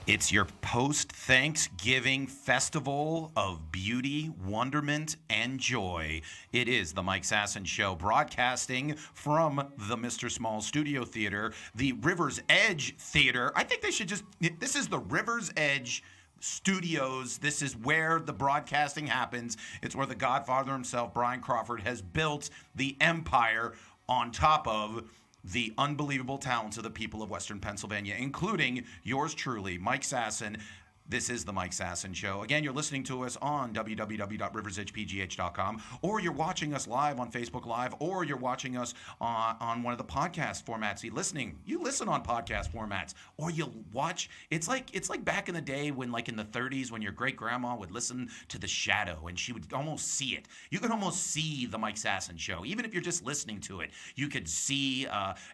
It's your post-Thanksgiving festival of beauty, wonderment, and joy. It is the Mike Sasson Show, broadcasting from the Mr. Small Studio Theater, the River's Edge Theater. I think they should this is the River's Edge Studios. This is where the broadcasting happens. It's where the Godfather himself, Brian Crawford, has built the empire on top of the unbelievable talents of the people of Western Pennsylvania, including yours truly, Mike Sasson. This is the Mike Sasson Show. Again, you're listening to us on www.riversedgepgh.com, or you're watching us live on Facebook Live, or you're watching us on one of the podcast formats. You listen on podcast formats, or you'll watch. It's like back in the day when, like in the 30s, when your great grandma would listen to The Shadow, and she would almost see it. You could almost see the Mike Sasson Show, even if you're just listening to it. You could see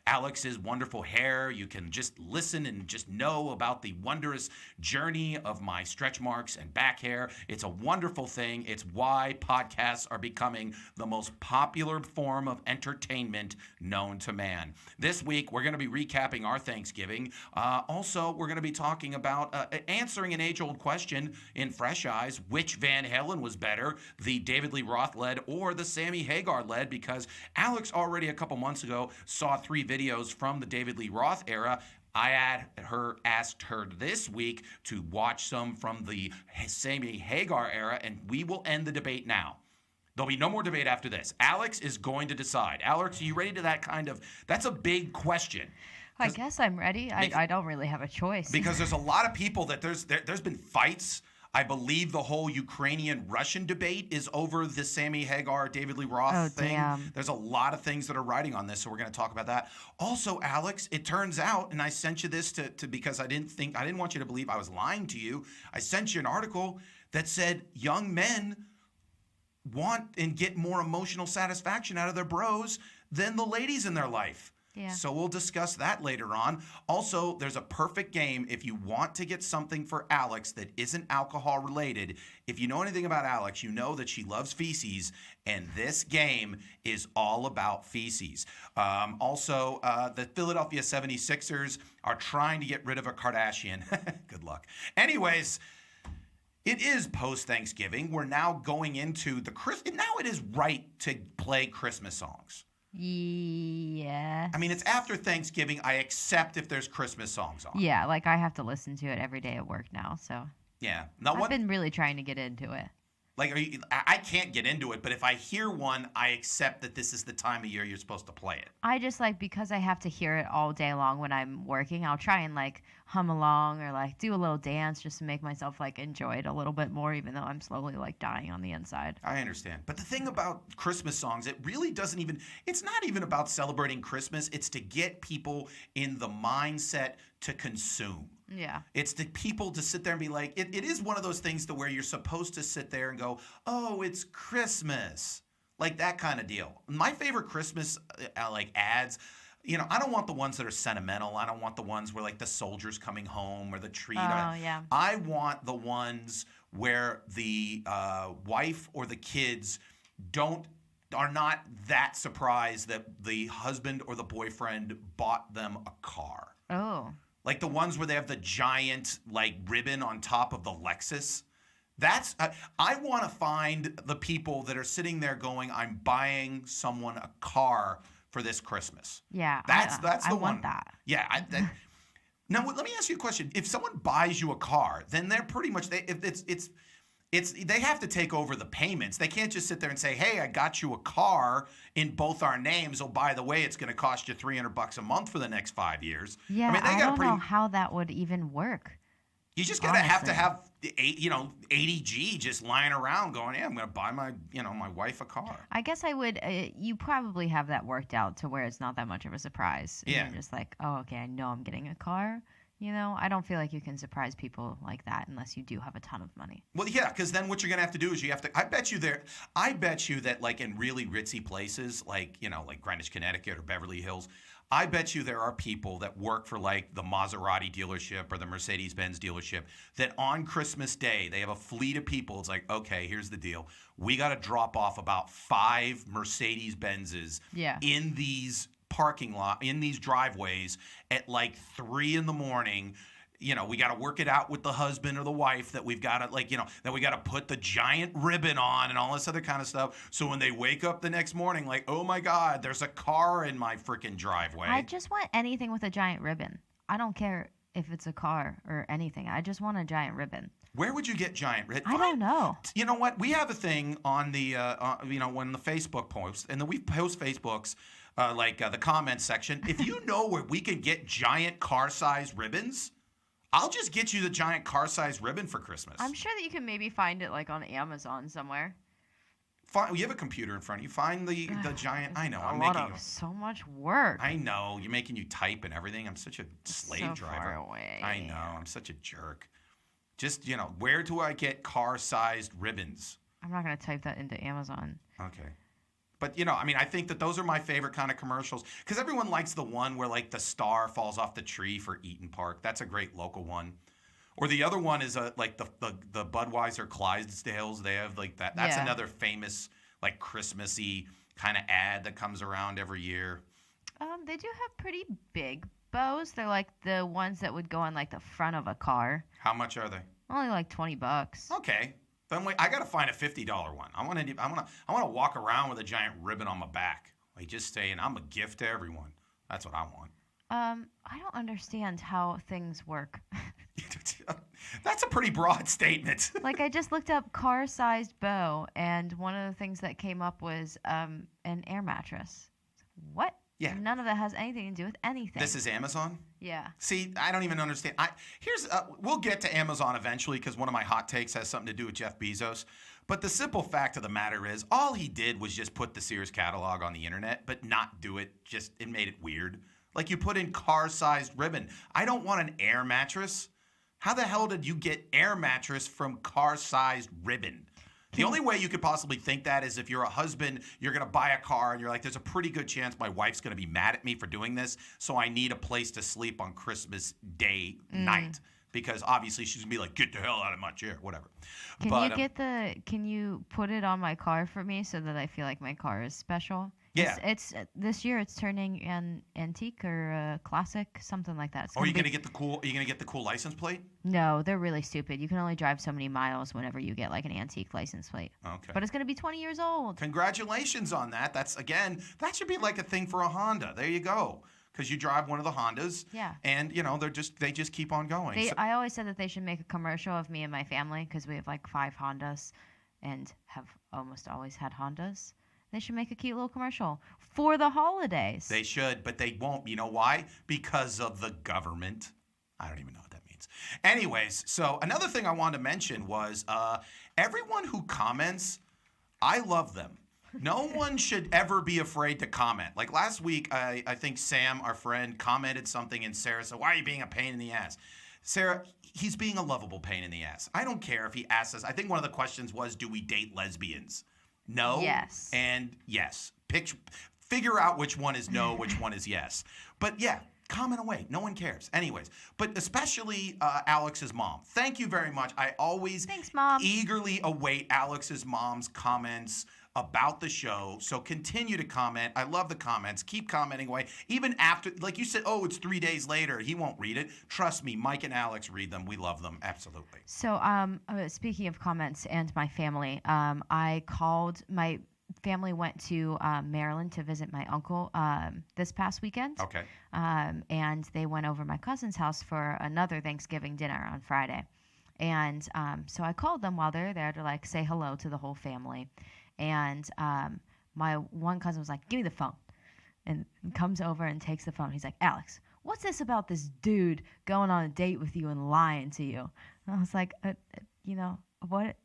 Alex's wonderful hair. You can just listen and just know about the wondrous journey of my stretch marks and back hair. It's a wonderful thing. It's why podcasts are becoming the most popular form of entertainment known to man. This week, we're going to be recapping our Thanksgiving. Also, we're going to be talking about answering an age-old question in Fresh Eyes, which Van Halen was better, the David Lee Roth led or the Sammy Hagar led, because Alex already a couple months ago saw 3 videos from the David Lee Roth era. I asked her this week to watch some from the Sammy Hagar era, and we will end the debate now. There'll be no more debate after this. Alex is going to decide. Alex, are you ready to that's a big question. I guess I'm ready. I don't really have a choice. Because there's a lot of people that there's been fights. I believe the whole Ukrainian-Russian debate is over the Sammy Hagar, David Lee Roth thing. Damn. There's a lot of things that are riding on this, so we're going to talk about that. Also, Alex, it turns out, and I sent you this to because I didn't want you to believe I was lying to you. I sent you an article that said young men want and get more emotional satisfaction out of their bros than the ladies in their life. Yeah. So we'll discuss that later on. Also, there's a perfect game if you want to get something for Alex that isn't alcohol related. If you know anything about Alex, you know that she loves feces, and this game is all about feces. Also, the Philadelphia 76ers are trying to get rid of a Kardashian. Good luck. Anyways, it is post-Thanksgiving. We're now going into now it is right to play Christmas songs. Yeah. I mean, it's after Thanksgiving. I accept if there's Christmas songs on. Yeah, like I have to listen to it every day at work now, so. Yeah. Now, I've been really trying to get into it. Like, I can't get into it, but if I hear one, I accept that this is the time of year you're supposed to play it. I just because I have to hear it all day long when I'm working, I'll try and hum along or do a little dance just to make myself enjoy it a little bit more, even though I'm slowly dying on the inside. I understand. But the thing about Christmas songs, it really it's not even about celebrating Christmas. It's to get people in the mindset to consume. Yeah. It's the people to sit there and be like, it is one of those things to where you're supposed to sit there and go, oh, it's Christmas. Like that kind of deal. My favorite Christmas ads, I don't want the ones that are sentimental. I don't want the ones where the soldier's coming home or the tree. Oh, yeah. I want the ones where the wife or the kids are not that surprised that the husband or the boyfriend bought them a car. Oh. Like the ones where they have the giant ribbon on top of the Lexus. That's I want to find the people that are sitting there going, I'm buying someone a car for this Christmas. Yeah. That's the I one. want that. Yeah. Now let me ask you a question. If someone buys you a car, then they're pretty much they have to take over the payments. They can't just sit there and say, hey, I got you a car in both our names. Oh, by the way, it's going to cost you $300 a month for the next 5 years. Yeah, I don't know how that would even work. You just gotta have to Honestly. have the 80G just lying around going, yeah, I'm gonna buy my wife a car. I guess I would. You probably have that worked out to where it's not that much of a surprise. And Yeah. you're just like, oh, okay, I know I'm getting a car. I don't feel like you can surprise people like that unless you do have a ton of money. Well, yeah, because then what you're gonna have to do is you have to. I bet you that like in really ritzy places like like Greenwich, Connecticut or Beverly Hills, I bet you there are people that work for like the Maserati dealership or the Mercedes-Benz dealership that on Christmas Day they have a fleet of people. It's like, okay, here's the deal: we got to drop off about 5 Mercedes-Benzes Yeah. in these in these driveways at like 3 in the morning. We got to work it out with the husband or the wife that we've got to that we got to put the giant ribbon on and all this other kind of stuff. So when they wake up the next morning, like, oh my God, there's a car in my freaking driveway. I just want anything with a giant ribbon. I don't care if it's a car or anything. I just want a giant ribbon. Where would you get giant ribbon? I don't know. You know what? We have a thing on the, when the Facebook posts, and then we post Facebooks, the comments section. If you know where we can get giant car-sized ribbons, I'll just get you the giant car-sized ribbon for Christmas. I'm sure that you can maybe find it like on Amazon somewhere. You have a computer in front of you. Find the giant. I know. I'm a lot making of so much work. I know. You're making you type and everything. I'm such a slave so driver. far away. I know. I'm such a jerk. Just, where do I get car-sized ribbons? I'm not going to type that into Amazon. Okay. But, I think that those are my favorite kind of commercials because everyone likes the one where, like, the star falls off the tree for Eaton Park. That's a great local one. Or the other one is, like, the Budweiser Clydesdales. They have, like, that. That's another famous, like, Christmassy kind of ad that comes around every year. They do have pretty big bows. They're like the ones that would go on, like, the front of a car. How much are they? Only like $20. Okay. Then I gotta find a $50 one. I want to walk around with a giant ribbon on my back, like just saying I'm a gift to everyone. That's what I want. I don't understand how things work. That's a pretty broad statement. Like I just looked up car-sized bow, and one of the things that came up was an air mattress. What? Yeah. None of that has anything to do with anything. This is Amazon? Yeah. See, I don't even understand. We'll get to Amazon eventually because one of my hot takes has something to do with Jeff Bezos. But the simple fact of the matter is, all he did was just put the Sears catalog on the internet, but not do it. It made it weird. Like you put in car-sized ribbon. I don't want an air mattress. How the hell did you get air mattress from car-sized ribbon? The only way you could possibly think that is if you're a husband, you're going to buy a car, and you're like, there's a pretty good chance my wife's going to be mad at me for doing this, so I need a place to sleep on Christmas Day night. Because obviously she's going to be like, get the hell out of my chair, whatever. Can you put it on my car for me so that I feel like my car is special? Yeah. It's this year it's turning an antique or a classic, something like that. Are you going to get the cool license plate? No, they're really stupid. You can only drive so many miles whenever you get like an antique license plate. Okay. But it's going to be 20 years old. Congratulations on that. That should be like a thing for a Honda. There you go. Because you drive one of the Hondas. Yeah. And they just keep on going. I always said that they should make a commercial of me and my family because we have like 5 Hondas and have almost always had Hondas. They should make a cute little commercial for the holidays. They should, but they won't. You know why? Because of the government. I don't even know what that means. Anyways, so another thing I wanted to mention was everyone who comments, I love them. No one should ever be afraid to comment. Like last week, I think Sam, our friend, commented something, and Sarah said, why are you being a pain in the ass? Sarah, he's being a lovable pain in the ass. I don't care if he asks us. I think one of the questions was, do we date lesbians? No. Yes. And yes. Figure out which one is no, which one is yes. But yeah, comment away. No one cares. Anyways, but especially Alex's mom. Thank you very much. I always Thanks, Mom. eagerly await Alex's mom's comments about the show. So continue to comment. I love the comments. Keep commenting away. Even after, like you said, it's 3 days later. He won't read it. Trust me, Mike and Alex read them. We love them. Absolutely. So speaking of comments and my family, my family went to Maryland to visit my uncle this past weekend. Okay. And they went over my cousin's house for another Thanksgiving dinner on Friday. And so I called them while they were there to like say hello to the whole family. And my one cousin was like, give me the phone. And comes over and takes the phone. He's like, Alex, what's this about this dude going on a date with you and lying to you? And I was like, what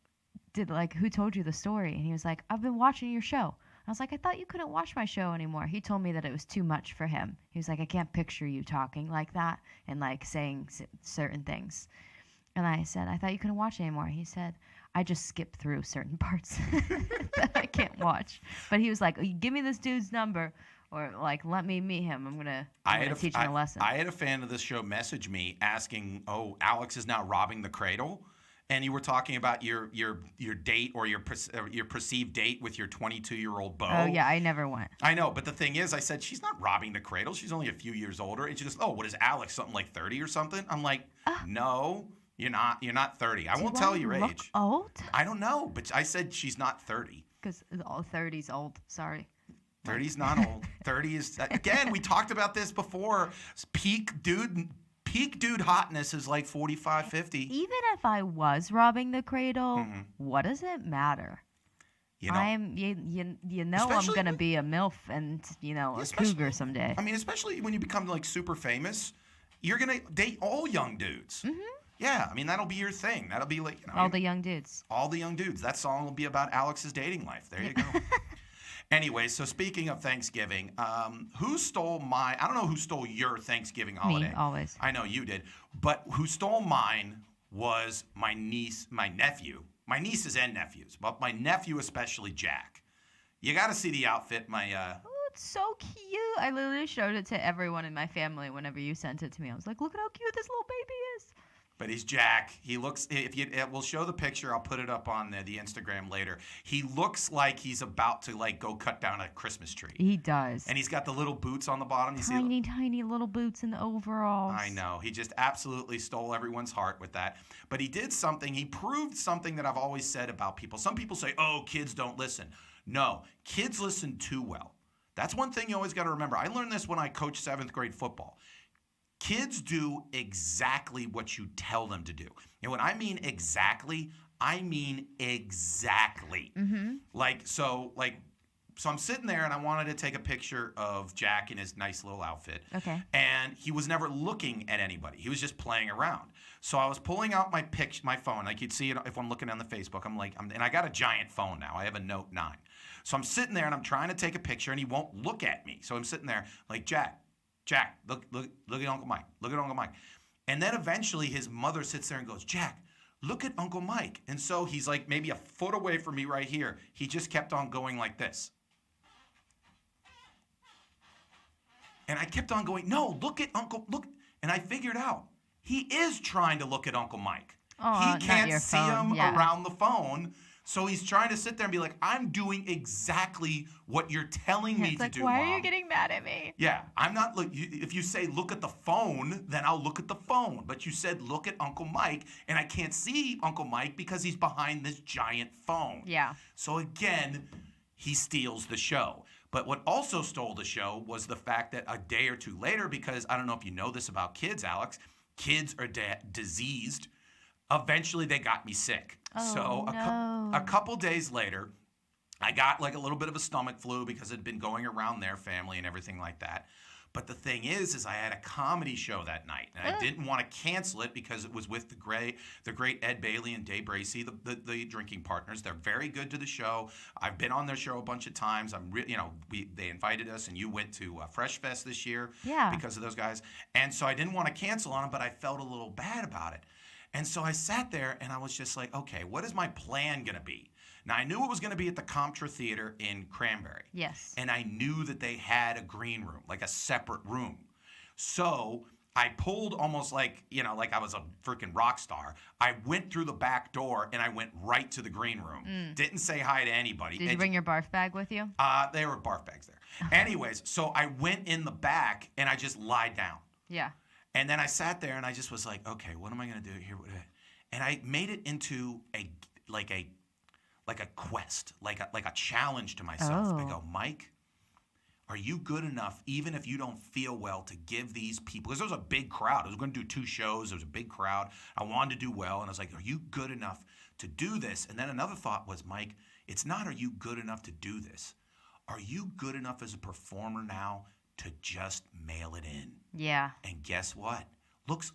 who told you the story? And he was like, I've been watching your show. I was like, I thought you couldn't watch my show anymore. He told me that it was too much for him. He was like, I can't picture you talking like that and like saying certain things. And I said, I thought you couldn't watch anymore. He said, I just skip through certain parts that I can't watch. But he was like, give me this dude's number or like let me meet him. I'm gonna teach him a lesson. I had a fan of this show message me asking, Alex is now robbing the cradle. And you were talking about your date or your perceived date with your 22-year-old beau. Oh, yeah, I never went. I know, but the thing is, I said, she's not robbing the cradle. She's only a few years older. And she goes, what is Alex, something like 30 or something? I'm like, no, you're not. You're not 30. I won't tell your age. Old? I don't know, but I said she's not 30. Because 30's old. Sorry. 30's not old. 30 is, again, we talked about this before. Peak dude hotness is like 45, 50. Even if I was robbing the cradle, what does it matter? You know, I'm gonna be a MILF and a cougar someday. I mean, especially when you become like super famous, you're gonna date all young dudes. Mm-hmm. Yeah, I mean that'll be your thing. That'll be like all the young dudes. All the young dudes. That song will be about Alex's dating life. There you go. Anyway, so speaking of Thanksgiving, who stole I don't know who stole your Thanksgiving holiday. Me, always. I know you did. But who stole mine was my nephew. My nieces and nephews, but my nephew especially, Jack. You got to see the outfit. Oh, it's so cute. I literally showed it to everyone in my family whenever you sent it to me. I was like, look at how cute this little baby is. But he's Jack. He looks. We'll show the picture. I'll put it up on the Instagram later. He looks like he's about to like go cut down a Christmas tree. He does. And he's got the little boots on the bottom. Tiny little boots and overalls. I know. He just absolutely stole everyone's heart with that. But he did something. He proved something that I've always said about people. Some people say, "Oh, kids don't listen." No, kids listen too well. That's one thing you always got to remember. I learned this when I coached 7th grade football. Kids do exactly what you tell them to do. And when I mean exactly, I mean exactly. Mm-hmm. So I'm sitting there and I wanted to take a picture of Jack in his nice little outfit. Okay. And he was never looking at anybody. He was just playing around. So I was pulling out my phone. Like you'd see it if I'm looking on the Facebook. And I got a giant phone now. I have a Note 9. So I'm sitting there and I'm trying to take a picture and he won't look at me. So I'm sitting there like, Jack, look at Uncle Mike. Look at Uncle Mike. And then eventually his mother sits there and goes, Jack, look at Uncle Mike. And so he's like maybe a foot away from me right here. He just kept on going like this. And I kept on going, no, look at look. And I figured out he is trying to look at Uncle Mike. Oh, he can't see him around the phone. So he's trying to sit there and be like, I'm doing exactly what you're telling me to do, why Mom. are you getting mad at me? Yeah, I'm not. If you say look at the phone, then I'll look at the phone. But you said look at Uncle Mike, and I can't see Uncle Mike because he's behind this giant phone. Yeah. So again, he steals the show. But what also stole the show was the fact that a day or two later, because I don't know if you know this about kids, Alex, kids are diseased. Eventually, they got me sick. Oh, so no. A couple days later, I got like a little bit of a stomach flu because it had been going around their family and everything like that. But the thing is I had a comedy show that night, and I didn't want to cancel it because it was with the great Ed Bailey and Dave Bracey, the drinking partners. They're very good to the show. I've been on their show a bunch of times. They invited us, and you went to Fresh Fest this year because of those guys. And so I didn't want to cancel on them, but I felt a little bad about it. And so I sat there, and I was just like, okay, what is my plan going to be? Now, I knew it was going to be at the Comtra Theater in Cranberry. Yes. And I knew that they had a green room, like a separate room. So I pulled almost like I was a freaking rock star. I went through the back door, and I went right to the green room. Didn't say hi to anybody. Did you bring your barf bag with you? There were barf bags there. Anyways, so I went in the back, and I just lied down. Yeah. And then I sat there, and I just was like, okay, what am I going to do here? And I made it into a quest, like a challenge to myself. I go, Mike, are you good enough, even if you don't feel well, to give these people, because there was a big crowd. I was going to do 2 shows. There was a big crowd. I wanted to do well. And I was like, are you good enough to do this? And then another thought was, Mike, it's not are you good enough to do this? Are you good enough as a performer now to just mail it in. Yeah. And guess what? Looks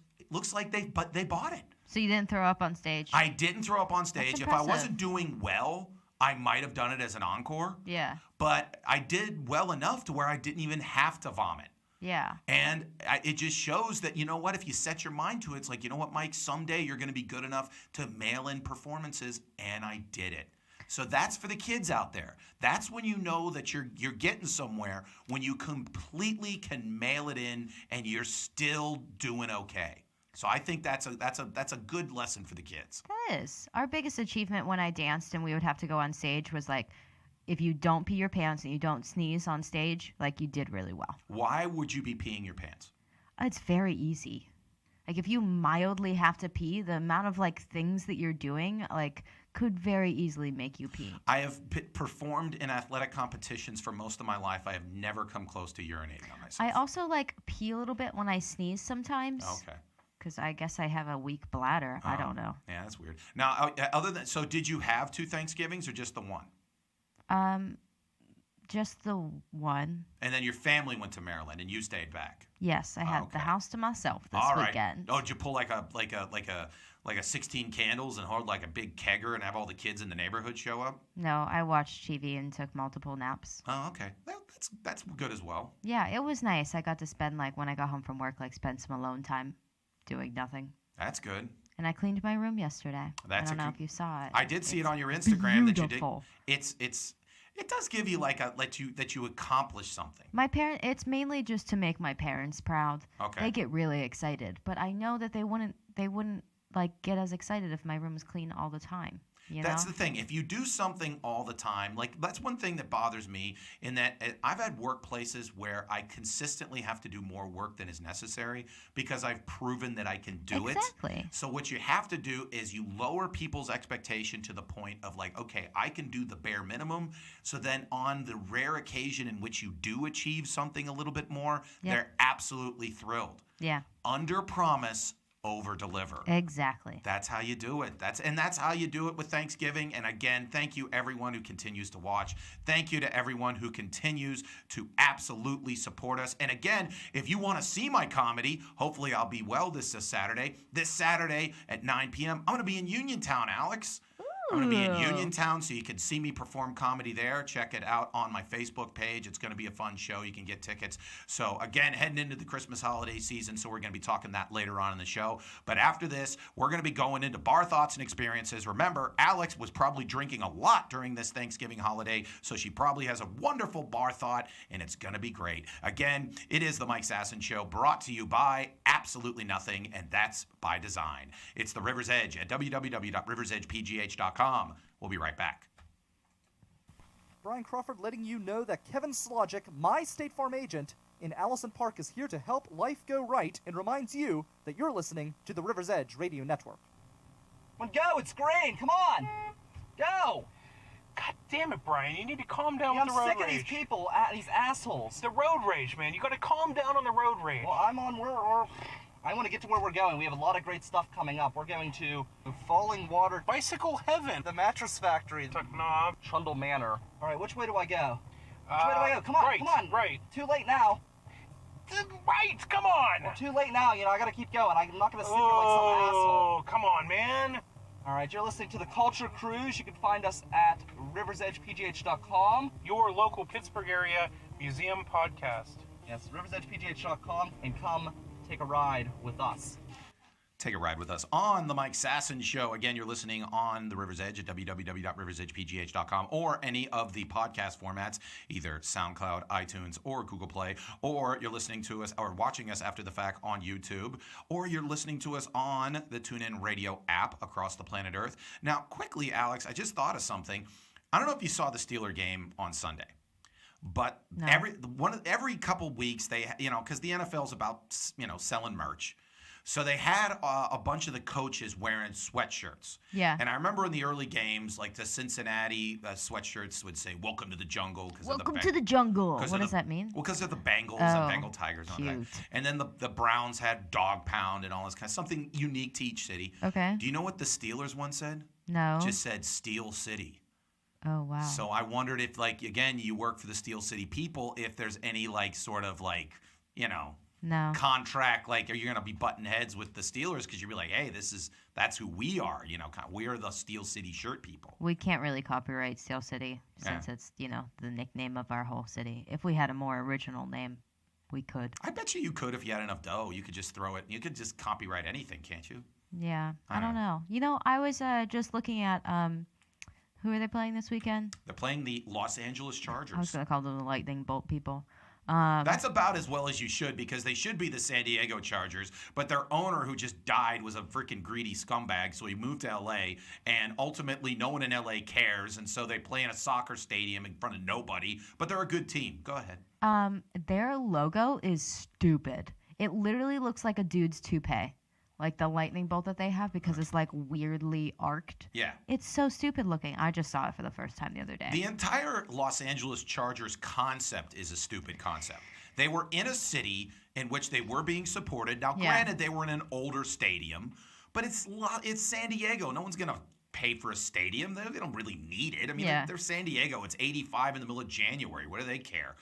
like they bought it. So you didn't throw up on stage? I didn't throw up on stage. That's If I impressive. wasn't doing well, I might have done it as an encore. Yeah. But I did well enough to where I didn't even have to vomit. Yeah. And it just shows that, you know what, if you set your mind to it, it's like, you know what, Mike, someday you're going to be good enough to mail in performances, and I did it. So that's for the kids out there. That's when you know that you're getting somewhere, when you completely can mail it in and you're still doing okay. So I think that's a good lesson for the kids. That is. Our biggest achievement when I danced and we would have to go on stage was like, if you don't pee your pants and you don't sneeze on stage, like you did really well. Why would you be peeing your pants? It's very easy. Like if you mildly have to pee, the amount of like things that you're doing like could very easily make you pee. I have performed in athletic competitions for most of my life. I have never come close to urinating on myself. I also like pee a little bit when I sneeze sometimes. Okay. Because I guess I have a weak bladder. I don't know. Yeah, that's weird. Now, so did you have 2 Thanksgivings or just the one? Just the one. And then your family went to Maryland and you stayed back. Yes, I had the house to myself this weekend. Oh, did you pull like a 16 candles and hold like a big kegger and have all the kids in the neighborhood show up? No, I watched TV and took multiple naps. Oh, okay. Well, that's good as well. Yeah, it was nice. I got to spend like when I got home from work, like spend some alone time doing nothing. That's good. And I cleaned my room yesterday. I don't know if you saw it. I did see it on your Instagram beautiful. that you did. It does give you like that you accomplished something. It's mainly just to make my parents proud. Okay. They get really excited, but I know that they wouldn't like get as excited if my room was clean all the time. That's the thing. If you do something all the time, like that's one thing that bothers me in that I've had workplaces where I consistently have to do more work than is necessary because I've proven that I can do it. Exactly. So what you have to do is you lower people's expectation to the point of like, okay, I can do the bare minimum. So then on the rare occasion in which you do achieve something a little bit more, they're absolutely thrilled. Yeah. Under promise, over deliver. Exactly. That's how you do it. That's how you do it with Thanksgiving. And again, thank you everyone who continues to watch. Thank you to everyone who continues to absolutely support us. And again, if you want to see my comedy, hopefully I'll be well this Saturday. This Saturday at 9 p.m. I'm going to be in Uniontown, Alex. I'm going to be in Uniontown, so you can see me perform comedy there. Check it out on my Facebook page. It's going to be a fun show. You can get tickets. So, again, heading into the Christmas holiday season, so we're going to be talking that later on in the show. But after this, we're going to be going into bar thoughts and experiences. Remember, Alex was probably drinking a lot during this Thanksgiving holiday, so she probably has a wonderful bar thought, and it's going to be great. Again, it is the Mike Sasson Show, brought to you by Absolutely Nothing, and that's by design. It's the River's Edge at www.riversedgepgh.com. We'll be right back. Brian Crawford letting you know that Kevin Slogic, my State Farm agent in Allison Park, is here to help life go right and reminds you that you're listening to the River's Edge Radio Network. Come on, go! It's green! Come on! Go! God damn it, Brian. You need to calm down Yeah, with the road I'm sick rage. of these people, these assholes. The road rage, man. You gotta calm down on the road rage. Well, I want to get to where we're going. We have a lot of great stuff coming up. We're going to Falling Water, Bicycle Heaven. the Mattress Factory, Knob. Trundle Manor. All right, which way do I go? Which way do I go? Come on, right, come on. right. Too late now. Right, come on. Well, too late now. I got to keep going. I'm not going to sit here like some asshole. Oh, come on, man. All right, you're listening to the Culture Cruise. You can find us at riversedgepgh.com. Your local Pittsburgh area museum podcast. Yes, riversedgepgh.com, and come take a ride with us. Take a ride with us on the Mike Sasson Show. Again, you're listening on the River's Edge at www.riversedgepgh.com or any of the podcast formats, either SoundCloud, iTunes, or Google Play, or you're listening to us or watching us after the fact on YouTube, or you're listening to us on the TuneIn Radio app across the planet Earth. Now, quickly, Alex, I just thought of something. I don't know if you saw the Steeler game on Sunday. But No. every couple weeks, they because the NFL's about selling merch, so they had a bunch of the coaches wearing sweatshirts. Yeah. And I remember in the early games, like the Cincinnati sweatshirts would say "Welcome to the Jungle." Welcome to the jungle. 'cause What of does that mean? Well, because of the Bengals Oh, and Bengal Tigers. And all that. cute. And then the Browns had Dog Pound and all this kind of something unique to each city. Okay. Do you know what the Steelers one said? No. Just said Steel City. Oh, wow. So I wondered if, like, again, you work for the Steel City people, if there's any, like, sort of, like, you know, No. contract, like, are you going to be butting heads with the Steelers? Because you'd be like, hey, that's who we are, you know, we're the Steel City shirt people. We can't really copyright Steel City since it's, you know, the nickname of our whole city. If we had a more original name, we could. I bet you could if you had enough dough. You could just throw it. You could just copyright anything, can't you? Yeah. I don't know. You know, I was just looking at who are they playing this weekend? They're playing the Los Angeles Chargers. I was going to call them the Lightning Bolt people. That's about as well as you should, because they should be the San Diego Chargers, but their owner, who just died, was a freaking greedy scumbag, so he moved to L.A., and ultimately no one in L.A. cares, and so they play in a soccer stadium in front of nobody, but they're a good team. Go ahead. Their logo is stupid. It literally looks like a dude's toupee. Like the lightning bolt that they have, because it's like weirdly arced. Yeah. It's so stupid looking. I just saw it for the first time the other day. The entire Los Angeles Chargers concept is a stupid concept. They were in a city in which they were being supported. Now, granted, they were in an older stadium, but it's San Diego. No one's going to pay for a stadium. They don't really need it. I mean, they're San Diego. It's 85 in the middle of January. What do they care?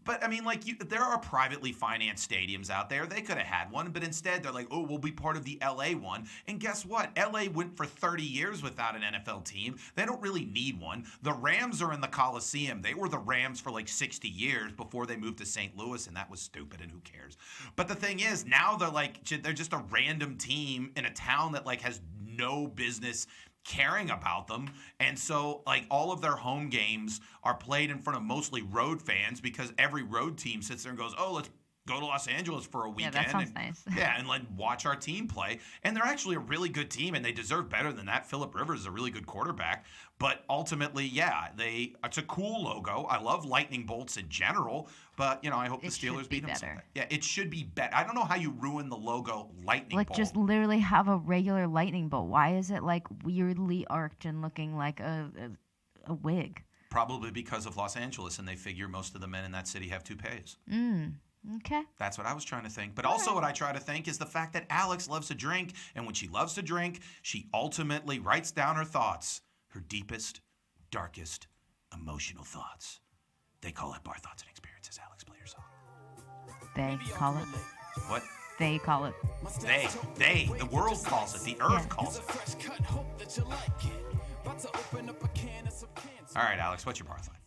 But, I mean, like, there are privately financed stadiums out there. They could have had one, but instead they're like, oh, we'll be part of the L.A. one. And guess what? L.A. went for 30 years without an NFL team. They don't really need one. The Rams are in the Coliseum. They were the Rams for like 60 years before they moved to St. Louis, and that was stupid, and who cares? But the thing is, now they're just a random team in a town that, like, has no business caring about them, and so like all of their home games are played in front of mostly road fans, because every road team sits there and goes, oh, let's go to Los Angeles for a weekend. Yeah, that sounds nice. And like watch our team play. And they're actually a really good team, and they deserve better than that. Phillip Rivers is a really good quarterback, but ultimately, it's a cool logo. I love lightning bolts in general, but I hope the Steelers beat them someday. Yeah, it should be better. I don't know how you ruin the logo lightning bolt. Like, just literally have a regular lightning bolt. Why is it like weirdly arced and looking like a wig? Probably because of Los Angeles, and they figure most of the men in that city have toupees. Okay. That's what I was trying to think. But also what I try to think is the fact that Alex loves to drink, and when she loves to drink, she ultimately writes down her thoughts, her deepest, darkest, emotional thoughts. They call it Bar Thoughts and Experiences. Alex, play your song. They call it. What? They call it. They. The world calls it. The earth calls it. All right, Alex, what's your bar thought?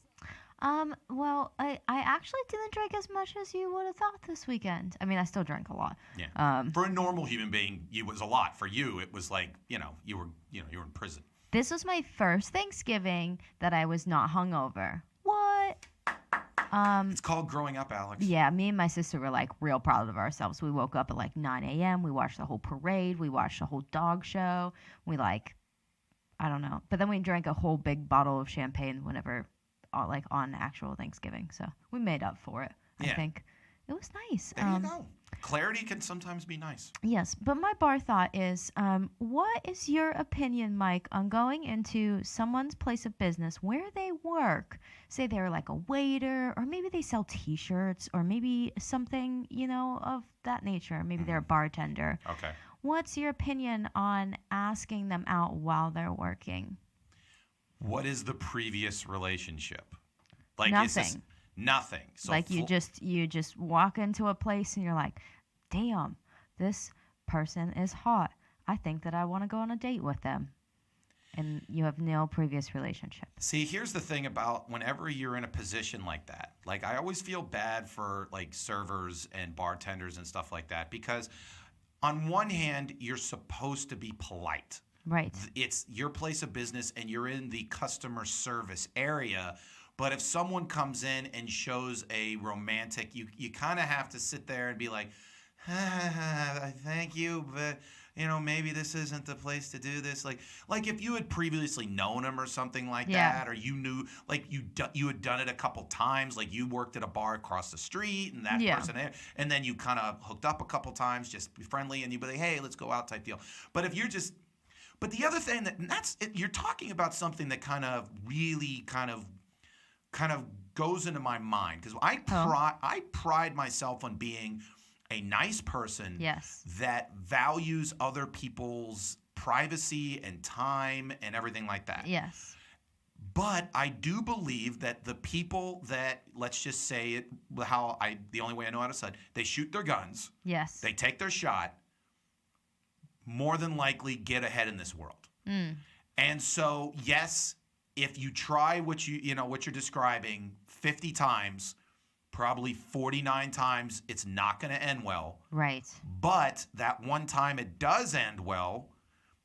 Well, I actually didn't drink as much as you would have thought this weekend. I mean, I still drank a lot. Yeah. For a normal human being, it was a lot. For you, it was like, you were in prison. This was my first Thanksgiving that I was not hungover. What? It's called growing up, Alex. Yeah, me and my sister were like real proud of ourselves. We woke up at like 9 a.m. We watched the whole parade. We watched the whole dog show. We I don't know. But then we drank a whole big bottle of champagne whenever, like on actual Thanksgiving. So we made up for it, I think. It was nice. There you go. Clarity can sometimes be nice. Yes, but my bar thought is, what is your opinion, Mike, on going into someone's place of business where they work? Say they're like a waiter, or maybe they sell T-shirts, or maybe something, of that nature. Maybe they're a bartender. Okay. What's your opinion on asking them out while they're working? What is the previous relationship? Like, nothing. Nothing. So like you just walk into a place and you're like, damn, this person is hot. I think that I want to go on a date with them. And you have no previous relationship. See, here's the thing about whenever you're in a position like that. Like, I always feel bad for like servers and bartenders and stuff like that, because on one hand, you're supposed to be polite. Right. It's your place of business and you're in the customer service area. But if someone comes in and shows a romantic, you kind of have to sit there and be like, thank you, but maybe this isn't the place to do this. Like if you had previously known him or something like that, or you knew, like you had done it a couple times, like you worked at a bar across the street and that person, and then you kind of hooked up a couple times, just be friendly, and you'd be like, hey, let's go out type deal. But if you're just, but the other thing you're talking about something that kind of really kind of goes into my mind, because I pride myself on being a nice person that values other people's privacy and time and everything like that. Yes. But I do believe that the people that, let's just say it, the only way I know how to say it, they shoot their guns, Yes. they take their shot, more than likely get ahead in this world. And so, yes, if you try what you're describing 50 times, probably 49 times, it's not going to end well. Right. But that one time it does end well,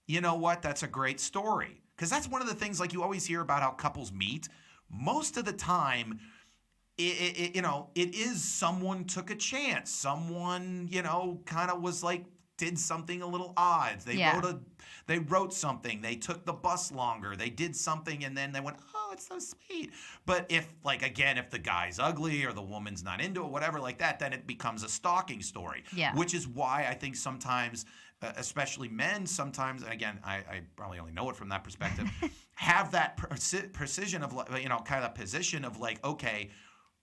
you know what? That's a great story. Because that's one of the things, like you always hear about how couples meet. Most of the time, it is someone took a chance. Someone, kind of was like, did something a little odd. They wrote something. They took the bus longer. They did something, and then they went, oh, it's so sweet. But if the guy's ugly or the woman's not into it, whatever like that, then it becomes a stalking story. Yeah. Which is why I think sometimes, especially men, sometimes, and again, I probably only know it from that perspective, have that precision of, kind of that position of like, okay,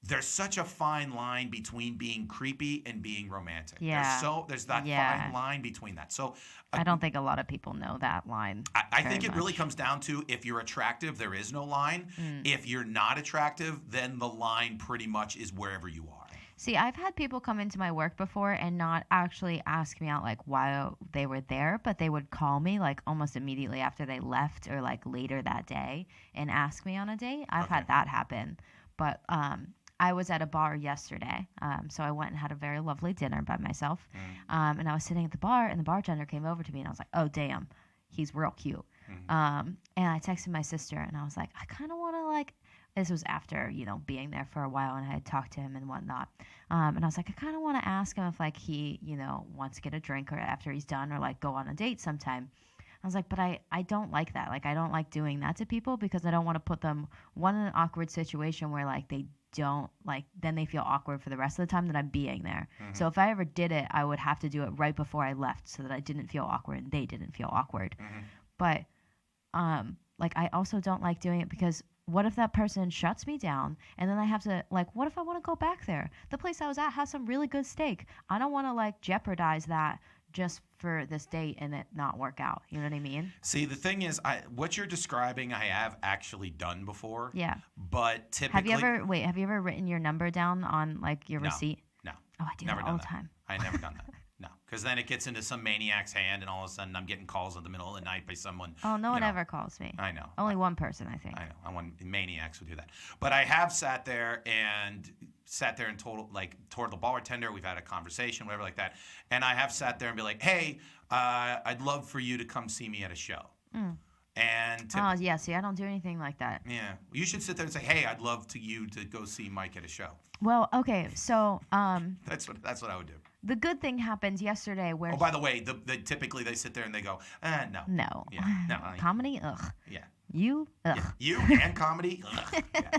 there's such a fine line between being creepy and being romantic. Yeah. There's that fine line between that. So I don't think a lot of people know that line. I think it really comes down to, if you're attractive, there is no line. If you're not attractive, then the line pretty much is wherever you are. See, I've had people come into my work before and not actually ask me out like why they were there, but they would call me like almost immediately after they left or like later that day and ask me on a date. I've had that happen. But I was at a bar yesterday, so I went and had a very lovely dinner by myself. And I was sitting at the bar, and the bartender came over to me, and I was like, oh, damn, he's real cute. And I texted my sister, and I was like, I kind of want to, like, this was after, being there for a while, and I had talked to him and whatnot. And I was like, I kind of want to ask him if, like, he, wants to get a drink or after he's done or, like, go on a date sometime. I was like, but I don't like that. Like, I don't like doing that to people because I don't want to put them, one, in an awkward situation where, like, they don't, like, then they feel awkward for the rest of the time that I'm being there. So if I ever did it, I would have to do it right before I left so that I didn't feel awkward and they didn't feel awkward. But, like, I also don't like doing it because what if that person shuts me down and then I have to, like, what if I want to go back there? The place I was at has some really good steak. I don't want to, like, jeopardize that just for this date and it not work out. You know what I mean? See, the thing is, what you're describing, I have actually done before. Yeah. But typically, have you ever written your number down on like your receipt? No. Oh, I do Never that done all that. the time. I never done that. No, because then it gets into some maniac's hand, and all of a sudden I'm getting calls in the middle of the night by someone. Oh, no one ever calls me. I know. Only one person, I think. I know. Maniacs would do that. But I have sat there and told the bartender. We've had a conversation, whatever like that. And I have sat there and be like, hey, I'd love for you to come see me at a show. And yeah. See, I don't do anything like that. Yeah, you should sit there and say, hey, I'd love you to go see Mike at a show. Well, okay, so that's what I would do. The good thing happened yesterday where. Oh, by the way, typically they sit there and they go, no. No. Yeah. No. Comedy? Ugh. Yeah. You? Ugh. Yeah. You and comedy? Ugh. Yeah.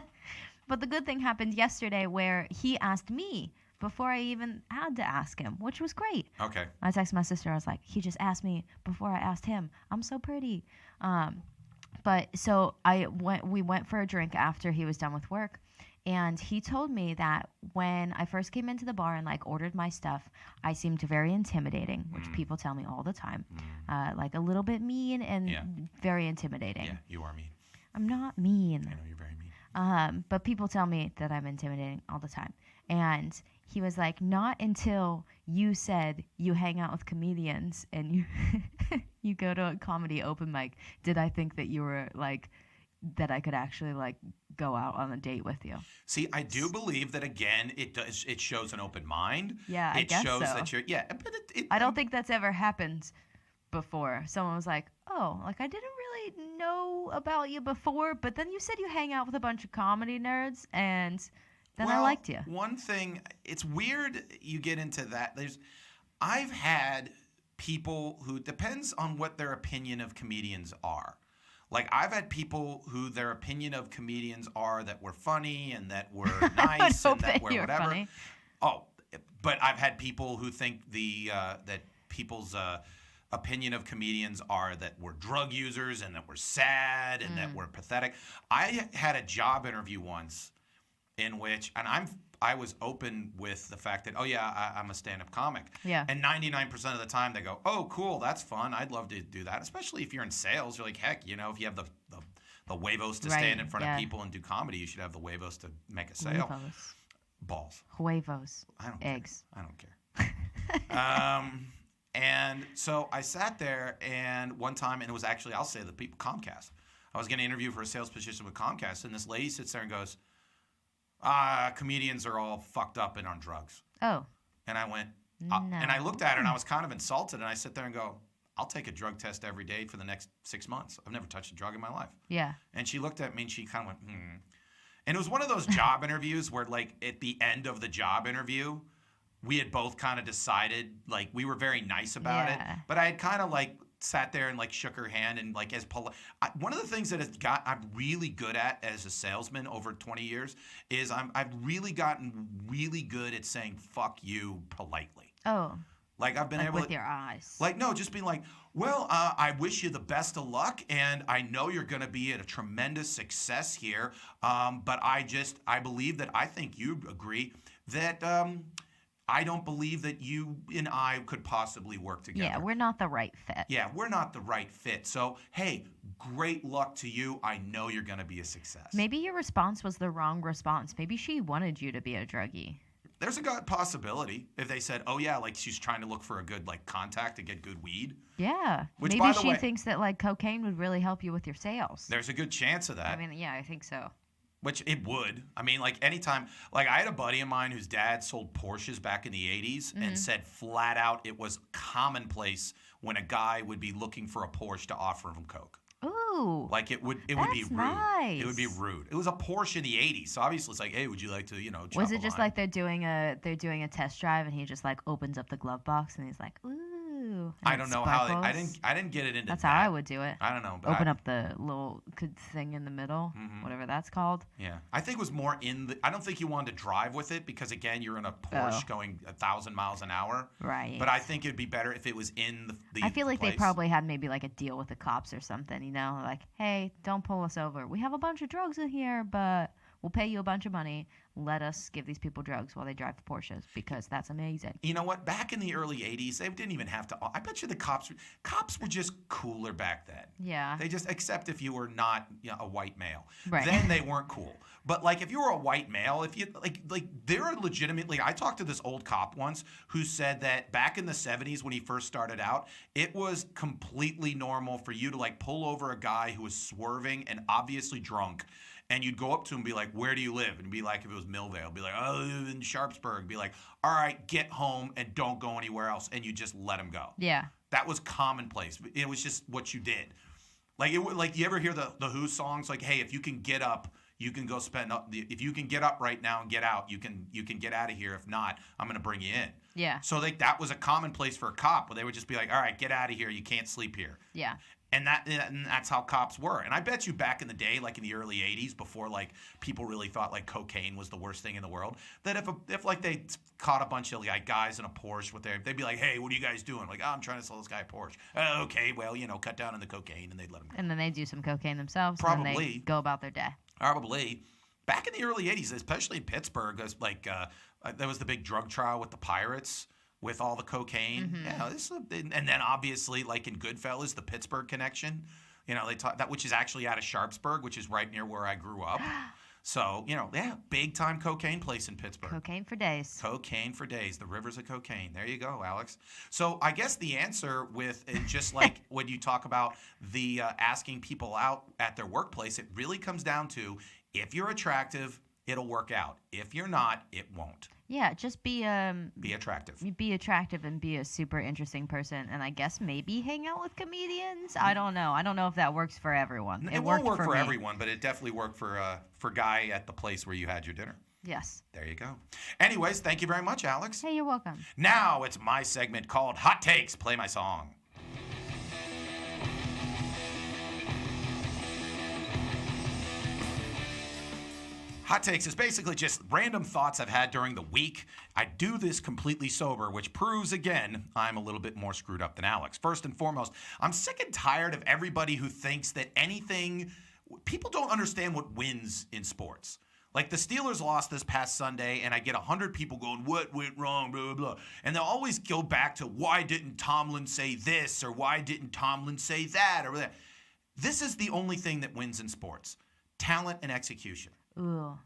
But the good thing happened yesterday where he asked me before I even had to ask him, which was great. Okay. I texted my sister. I was like, he just asked me before I asked him. I'm so pretty. But so we went for a drink after he was done with work. And he told me that when I first came into the bar and like ordered my stuff, I seemed very intimidating, which people tell me all the time. Like a little bit mean and very intimidating. Yeah, you are mean. I'm not mean. I know you're very mean. But people tell me that I'm intimidating all the time. And he was like, not until you said you hang out with comedians and you you go to a comedy open mic did I think that you were like, that I could actually like go out on a date with you. See, I do believe that again, it shows an open mind. Yeah, I guess shows so. that you're but I don't think that's ever happened before. Someone was like, oh, like I didn't really know about you before, but then you said you hang out with a bunch of comedy nerds and then I liked you. One thing, it's weird you get into that. I've had people who, depends on what their opinion of comedians are. Like, I've had people who their opinion of comedians are that we're funny and that we're nice and that we're whatever. Funny. Oh, but I've had people who think that people's opinion of comedians are that we're drug users and that we're sad and that we're pathetic. I had a job interview once in which, and I was open with the fact that, I'm a stand-up comic. Yeah. And 99% of the time they go, oh, cool, that's fun. I'd love to do that. Especially if you're in sales. You're like, heck, if you have the huevos to Right, stand in front yeah. of people and do comedy. You should have the huevos to make a sale. Huevos. Balls. Huevos. I don't Eggs. care. I don't care. And so I sat there, and one time, and it was actually, I'll say the people, Comcast. I was going to interview for a sales position with Comcast, and this lady sits there and goes, comedians are all fucked up and on drugs. Oh. And I went, No. and I looked at her, and I was kind of insulted, and I sit there and go, I'll take a drug test every day for the next 6 months. I've never touched a drug in my life. Yeah. And she looked at me, and she kind of went, And it was one of those job interviews where, like, at the end of the job interview, we had both kind of decided, like, we were very nice about it. But I had kind of, like, sat there and, like, shook her hand and, like, as polite. One of the things that I'm really good at as a salesman over 20 years is I've really gotten really good at saying fuck you politely. Oh. Like, I've been Like able with to, your eyes. like, no, just being like, well, I wish you the best of luck, and I know you're going to be at a tremendous success here, but I think you agree that I don't believe that you and I could possibly work together. Yeah, we're not the right fit. Yeah, we're not the right fit. So, hey, great luck to you. I know you're going to be a success. Maybe your response was the wrong response. Maybe she wanted you to be a druggie. There's a good possibility if they said, oh, yeah, like she's trying to look for a good, like, contact to get good weed. Yeah. Which, Maybe by the she way, thinks that, like, cocaine would really help you with your sales. There's a good chance of that. I mean, yeah, I think so. Which it would. I mean, like, anytime. Like, I had a buddy of mine whose dad sold Porsches back in the 80s and said flat out it was commonplace when a guy would be looking for a Porsche to offer him Coke. Ooh. Like, it would be That's rude. nice. It would be rude. It was a Porsche in the 80s. So obviously it's like, hey, would you like to, chop Was a it just line? like they're doing a test drive and he just like opens up the glove box and he's like, ooh. and I it don't know how sparkles? I didn't get it into That's that. how I would do it. I don't know. But Open up the little thing in the middle, whatever that's called. Yeah. I think it was more I don't think you wanted to drive with it because, again, you're in a Porsche going 1,000 miles an hour. Right. But I think it'd be better if it was in the I feel like they place. probably had maybe like a deal with the cops or something, like, hey, don't pull us over. We have a bunch of drugs in here, but we'll pay you a bunch of money. Let us give these people drugs while they drive the Porsches because that's amazing. You know what? Back in the early 80s, they didn't even have to. I bet you the cops were just cooler back then. Yeah. They just, except if you were not a white male. Right. Then they weren't cool. But, like, if you were a white male, if you, like there are legitimately, I talked to this old cop once who said that back in the 70s when he first started out, it was completely normal for you to, like, pull over a guy who was swerving and obviously drunk. And you'd go up to him and be like, where do you live? And be like, if it was Millvale, be like, oh, I live in Sharpsburg. Be like, all right, get home and don't go anywhere else. And you just let him go. Yeah. That was commonplace. It was just what you did. Like, you ever hear the Who songs? Like, hey, if you can get up, you can go if you can get up right now and get out, you can get out of here. If not, I'm going to bring you in. Yeah. So that was a commonplace for a cop where they would just be like, all right, get out of here. You can't sleep here. Yeah. And that's how cops were. And I bet you back in the day, like in the early 80s, before like people really thought like cocaine was the worst thing in the world, that if like they caught a bunch of like guys in a Porsche they'd be like, hey, what are you guys doing? Like, oh, I'm trying to sell this guy a Porsche. Oh, okay, well, cut down on the cocaine, and they'd let him go. And then they do some cocaine themselves. Probably. And then they go about their day. Probably. Back in the early 80s, especially in Pittsburgh, there's like there was the big drug trial with the Pirates. With all the cocaine, and then obviously, like in Goodfellas, the Pittsburgh connection, they talk that, which is actually out of Sharpsburg, which is right near where I grew up. So, big time cocaine place in Pittsburgh. Cocaine for days. Cocaine for days. The rivers of cocaine. There you go, Alex. So I guess the answer with just like when you talk about the asking people out at their workplace, it really comes down to if you're attractive, it'll work out. If you're not, it won't. Yeah, just be attractive. Be attractive and be a super interesting person, and I guess maybe hang out with comedians. I don't know. I don't know if that works for everyone. It won't work for me. everyone, but it definitely worked for Guy at the place where you had your dinner. Yes. There you go. Anyways, thank you very much, Alex. Hey, you're welcome. Now it's my segment called Hot Takes. Play my song. Hot Takes is basically just random thoughts I've had during the week. I do this completely sober, which proves, again, I'm a little bit more screwed up than Alex. First and foremost, I'm sick and tired of everybody who thinks that people don't understand what wins in sports. Like the Steelers lost this past Sunday, and I get 100 people going, what went wrong, blah, blah, blah. And they'll always go back to, why didn't Tomlin say this, or why didn't Tomlin say that, or that. This is the only thing that wins in sports. Talent and execution. Ooh.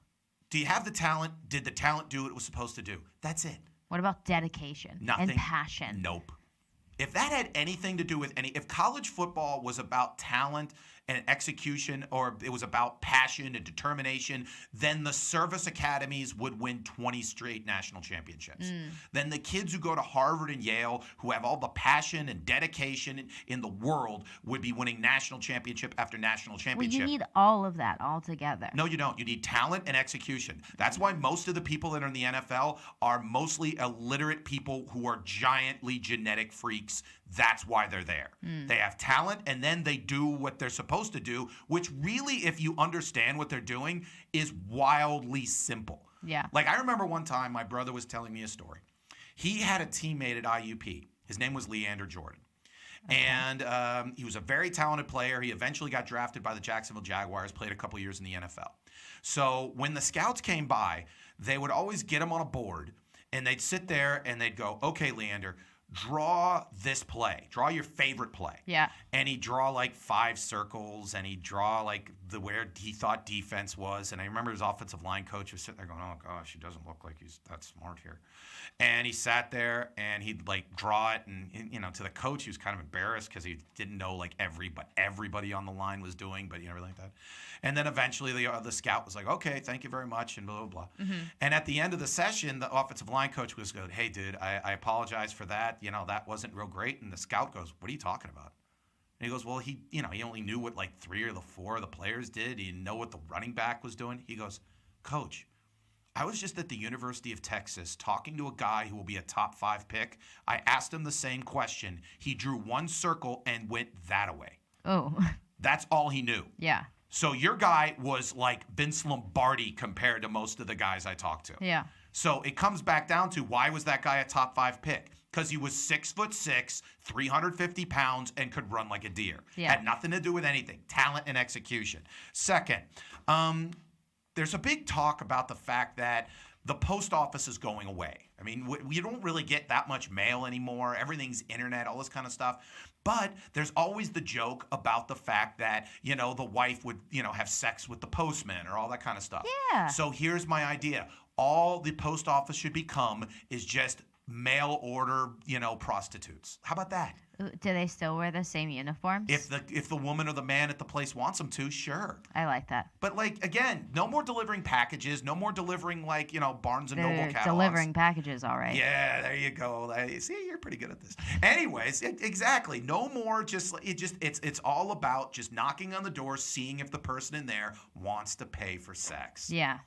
Do you have the talent? Did the talent do what it was supposed to do? That's it. What about dedication Nothing. and passion? Nope. If that had anything to do with if college football was about talent and execution, or it was about passion and determination, then the service academies would win 20 straight national championships. Then the kids who go to Harvard and Yale, who have all the passion and dedication in the world, would be winning national championship after national Well, championship. you need all of that all together. No, you don't. You need talent and execution. That's why most of the people that are in the NFL are mostly illiterate people who are giantly genetic freaks. That's why they're there. They have talent, and then they do what they're supposed to do, which really, if you understand what they're doing, is wildly simple. Yeah. Like, I remember one time my brother was telling me a story. He had a teammate at IUP. His name was Leander Jordan. And he was a very talented player. He eventually got drafted by the Jacksonville Jaguars, played a couple years in the NFL. So when the scouts came by, they would always get him on a board, and they'd sit there and they'd go, okay, Leander, draw this play. Draw your favorite play. Yeah. And he'd draw like 5 circles, and he'd draw like where he thought defense was. And I remember his offensive line coach was sitting there going, oh, gosh, he doesn't look like he's that smart here. And he sat there, and he'd like draw it. And to the coach, he was kind of embarrassed because he didn't know like everybody on the line was doing, but everything like that. And then eventually the scout was like, okay, thank you very much, and blah, blah, blah. And at the end of the session, the offensive line coach was going, hey, dude, I apologize for that. That wasn't real great. And the scout goes, what are you talking about? And he goes, well, he only knew what like 3 or 4 of the players did. He didn't know what the running back was doing. He goes, Coach, I was just at the University of Texas talking to a guy who will be a top 5 pick. I asked him the same question. He drew 1 circle and went that away. Oh. That's all he knew. Yeah. So your guy was like Vince Lombardi compared to most of the guys I talked to. Yeah. So it comes back down to, why was that guy a top 5 pick? Because he was 6'6", 350 pounds, and could run like a deer. Yeah. Had nothing to do with anything. Talent and execution. Second, there's a big talk about the fact that the post office is going away. I mean, we don't really get that much mail anymore. Everything's internet, all this kind of stuff. But there's always the joke about the fact that, the wife would, have sex with the postman or all that kind of stuff. Yeah. So here's my idea. All the post office should become is just mail order, prostitutes. How about that? Do they still wear the same uniforms? If the woman or the man at the place wants them to, sure. I like that. But again, no more delivering packages, no more delivering Barnes and Noble They're catalogs. delivering packages, all right. Yeah, there you go. See, you're pretty good at this. Anyways, exactly. No more. It's all about just knocking on the door, seeing if the person in there wants to pay for sex. Yeah.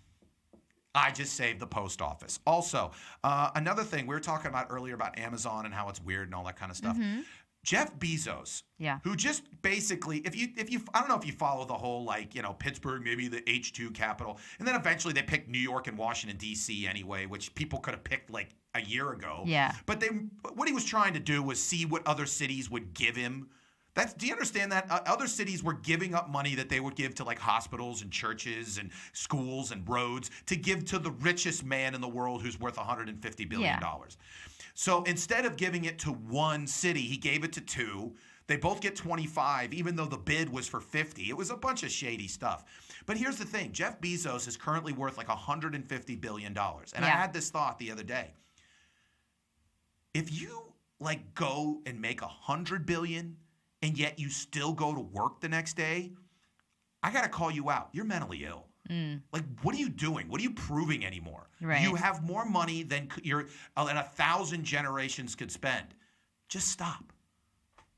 I just saved the post office. Also, another thing we were talking about earlier about Amazon and how it's weird and all that kind of stuff. Jeff Bezos, Yeah. who just basically, if you, I don't know if you follow the whole Pittsburgh, maybe the H2 capital, and then eventually they picked New York and Washington D.C. anyway, which people could have picked like a year ago. Yeah. But what he was trying to do was see what other cities would give him. Do you understand that? Other cities were giving up money that they would give to like hospitals and churches and schools and roads to give to the richest man in the world who's worth $150 billion. Yeah. So instead of giving it to one city, he gave it to 2. They both get 25, even though the bid was for 50. It was a bunch of shady stuff. But here's the thing. Jeff Bezos is currently worth like $150 billion. And I had this thought the other day. If you go and make $100 billion and yet you still go to work the next day, I got to call you out. You're mentally ill. What are you doing? What are you proving anymore? Right. You have more money than 1,000 generations could spend. Just stop.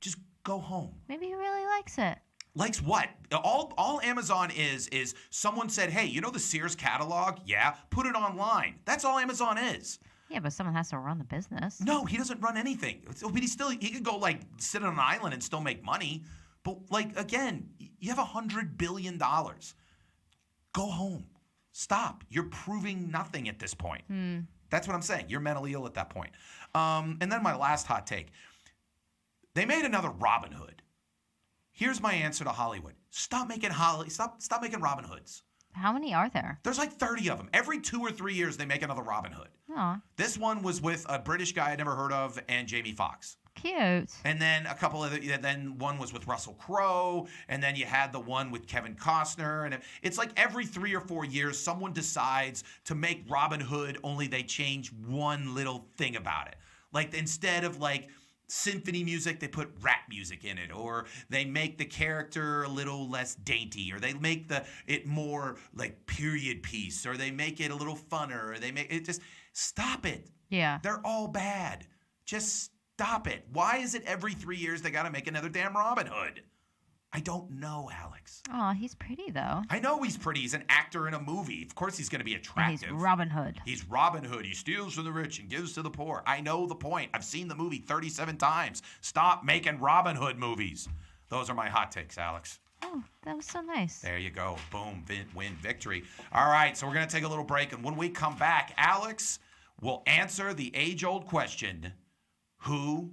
Just go home. Maybe he really likes it. Likes what? All Amazon is someone said, hey, the Sears catalog? Yeah, put it online. That's all Amazon is. Yeah, but someone has to run the business. No, he doesn't run anything. But he could go sit on an island and still make money. But again, you have $100 billion. Go home. Stop. You're proving nothing at this point. That's what I'm saying. You're mentally ill at that point. And then my last hot take. They made another Robin Hood. Here's my answer to Hollywood. Stop making Robin Hoods. How many are there? There's like 30 of them. Every 2 or 3 years, they make another Robin Hood. Aw. This one was with a British guy I'd never heard of and Jamie Foxx. Cute. And then a couple of then one was with Russell Crowe, and then you had the one with Kevin Costner, and it's like every 3 or 4 years someone decides to make Robin Hood, only they change one little thing about it. Like instead of like symphony music, they put rap music in it, or they make the character a little less dainty, or they make it more like period piece, or they make it a little funner, or they make it just stop it. Yeah. They're all bad. Just stop it. Why is it every 3 years they got to make another damn Robin Hood? I don't know, Alex. Oh, he's pretty though. I know he's pretty. He's an actor in a movie. Of course he's going to be And attractive. he's Robin Hood. He's Robin Hood. He steals from the rich and gives to the poor. I know the point. I've seen the movie 37 times. Stop making Robin Hood movies. Those are my hot takes, Alex. Oh, that was so nice. There you go. Boom. Win victory. All right, so we're going to take a little break. And when we come back, Alex will answer the age-old question, who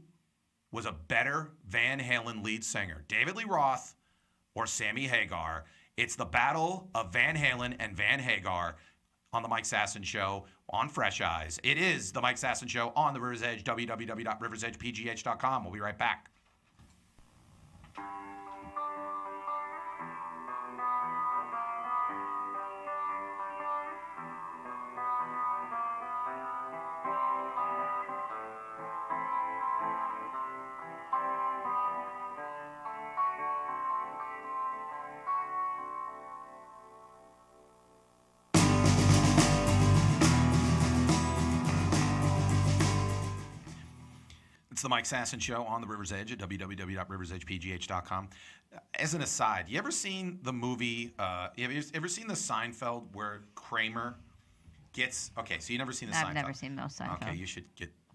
was a better Van Halen lead singer, David Lee Roth or Sammy Hagar? It's the battle of Van Halen and Van Hagar on the Mike Sasson Show on Fresh Eyes. It is the Mike Sasson Show on the River's Edge, www.riversedgepgh.com. We'll be right back. It's the Mike Sasson Show on the River's Edge at www.riversedgepgh.com. As an aside, you ever seen the movie, you ever seen the Seinfeld where Kramer gets, okay, so you never seen the Seinfeld? I've never seen most Seinfeld. Okay, you should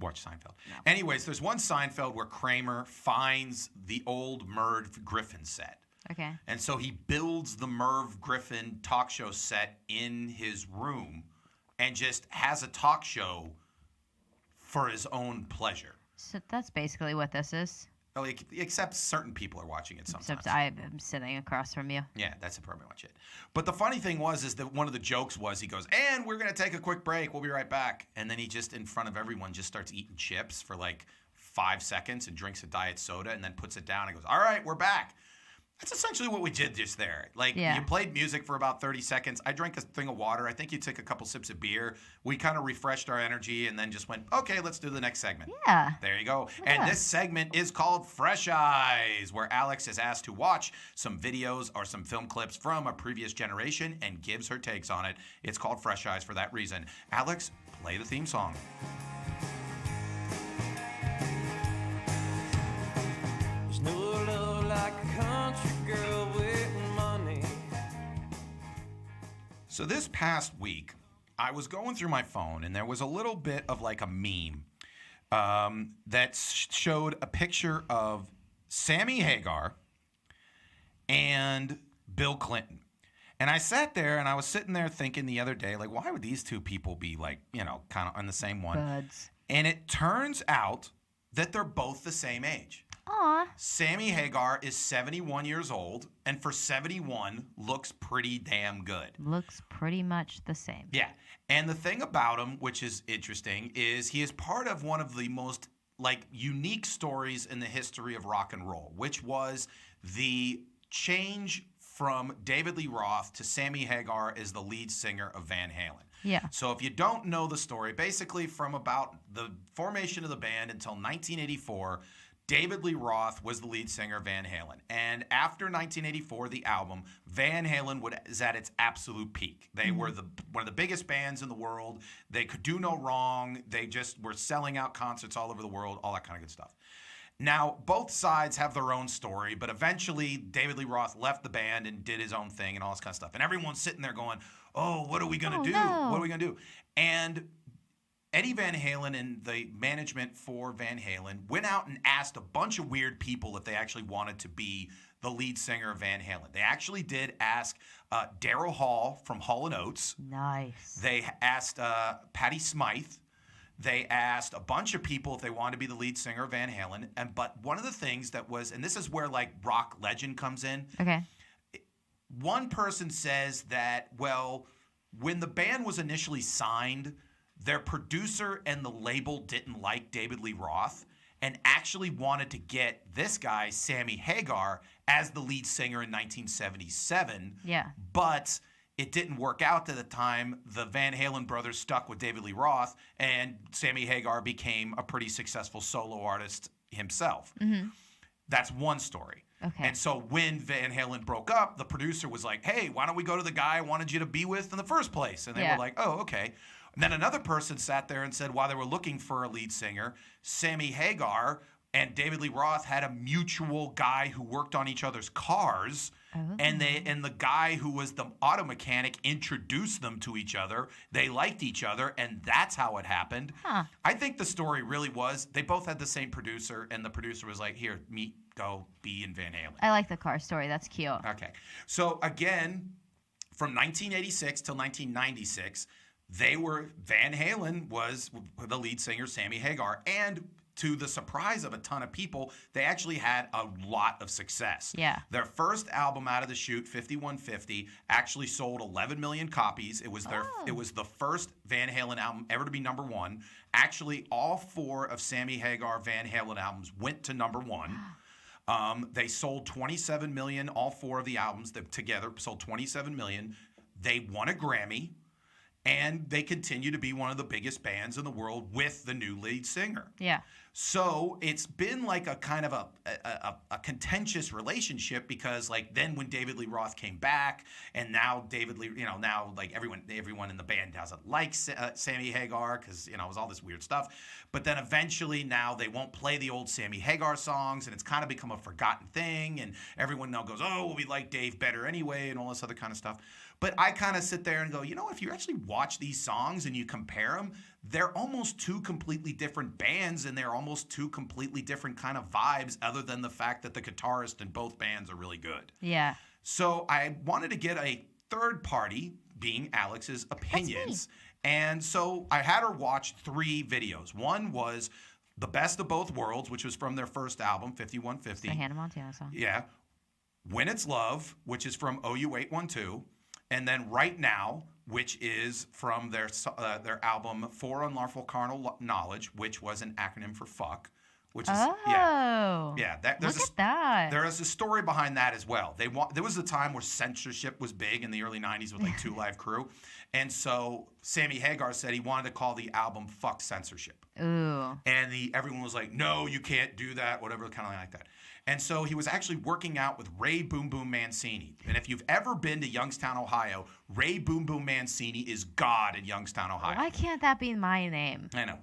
watch Seinfeld. No. Anyways, there's one Seinfeld where Kramer finds the old Merv Griffin set. Okay. And so he builds the Merv Griffin talk show set in his room and just has a talk show for his own pleasure. So that's basically what this is. Oh, except certain people are watching it sometimes. Except I am sitting across from you. Yeah, that's pretty much it. But the funny thing is that one of the jokes was he goes, and we're going to take a quick break. We'll be right back. And then he just, in front of everyone, just starts eating chips for like 5 seconds and drinks a diet soda and then puts it down and goes, all right, we're back. That's essentially what we did just there. Like, Yeah. You played music for about 30 seconds. I drank a thing of water. I think you took a couple sips of beer. We kind of refreshed our energy and then just went, okay, let's do the next segment. Yeah. There you go. Yeah. And this segment is called Fresh Eyes, where Alex is asked to watch some videos or some film clips from a previous generation and gives her takes on it. It's called Fresh Eyes for that reason. Alex, play the theme song. There's no love like a country girl with money. So this past week, I was going through my phone, and there was a little bit of like a meme that showed a picture of Sammy Hagar and Bill Clinton. And I sat there, and I was sitting there thinking the other day, like, why would these two people be like, kind of on the same one? Buds. And it turns out that they're both the same age. Aw. Sammy Hagar is 71 years old, and for 71, looks pretty damn good. Looks pretty much the same. Yeah. And the thing about him, which is interesting, is he is part of one of the most unique stories in the history of rock and roll, which was the change from David Lee Roth to Sammy Hagar as the lead singer of Van Halen. Yeah. So if you don't know the story, basically from about the formation of the band until 1984, David Lee Roth was the lead singer of Van Halen. And after 1984, the album, Van Halen was at its absolute peak. They were one of the biggest bands in the world. They could do no wrong. They just were selling out concerts all over the world, all that kind of good stuff. Now, both sides have their own story, but eventually David Lee Roth left the band and did his own thing and all this kind of stuff. And everyone's sitting there going, oh, what are we going to do? No. What are we going to do? And Eddie Van Halen and the management for Van Halen went out and asked a bunch of weird people if they actually wanted to be the lead singer of Van Halen. They actually did ask Daryl Hall from Hall & Oates. Nice. They asked Patti Smythe. They asked a bunch of people if they wanted to be the lead singer of Van Halen. But one of the things that was, and this is where rock legend comes in. Okay. One person says that, well, when the band was initially signed, their producer and the label didn't like David Lee Roth, and actually wanted to get this guy, Sammy Hagar, as the lead singer in 1977. Yeah. But it didn't work out at the time. The Van Halen brothers stuck with David Lee Roth, and Sammy Hagar became a pretty successful solo artist himself. Mm-hmm. That's one story. Okay. And so when Van Halen broke up, the producer was like, hey, why don't we go to the guy I wanted you to be with in the first place? And they were like, oh, okay. And then another person sat there and said, while they were looking for a lead singer, Sammy Hagar and David Lee Roth had a mutual guy who worked on each other's cars. Oh. And the guy who was the auto mechanic introduced them to each other. They liked each other, and that's how it happened. Huh. I think the story really was they both had the same producer, and the producer was like, here, go be in Van Halen. I like the car story. That's cute. Okay. So again, from 1986 till 1996, Van Halen was the lead singer, Sammy Hagar, and to the surprise of a ton of people, they actually had a lot of success. Yeah. Their first album out of the chute, 5150, actually sold 11 million copies. It was the first Van Halen album ever to be number one. Actually, all 4 of Sammy Hagar Van Halen albums went to number one. They sold 27 million, all 4 of the albums together sold 27 million. They won a Grammy. And they continue to be one of the biggest bands in the world with the new lead singer. Yeah. So it's been like a kind of a contentious relationship because like then when David Lee Roth came back and now David Lee, now like everyone in the band doesn't like Sammy Hagar because, it was all this weird stuff. But then eventually now they won't play the old Sammy Hagar songs and it's kind of become a forgotten thing. And everyone now goes, oh, well, we like Dave better anyway and all this other kind of stuff. But I kind of sit there and go, if you actually watch these songs and you compare them, they're almost 2 completely different bands and they're almost 2 completely different kind of vibes other than the fact that the guitarist in both bands are really good. Yeah. So I wanted to get a third party, being Alex's opinions. And so I had her watch 3 videos. One was The Best of Both Worlds, which was from their first album, 5150. The Hannah Montana song. Yeah. When It's Love, which is from OU812. And then Right Now, which is from their album For Unlawful Carnal Knowledge, which was an acronym for fuck. Which is, yeah. Look at that. There is a story behind that as well. There was a time where censorship was big in the early 90s with like 2 Live Crew. And so Sammy Hagar said he wanted to call the album Fuck Censorship. Ooh. And everyone was like, no, you can't do that, whatever, kind of like that. And so he was actually working out with Ray Boom Boom Mancini. And if you've ever been to Youngstown, Ohio, Ray Boom Boom Mancini is God in Youngstown, Ohio. Why can't that be my name? I know.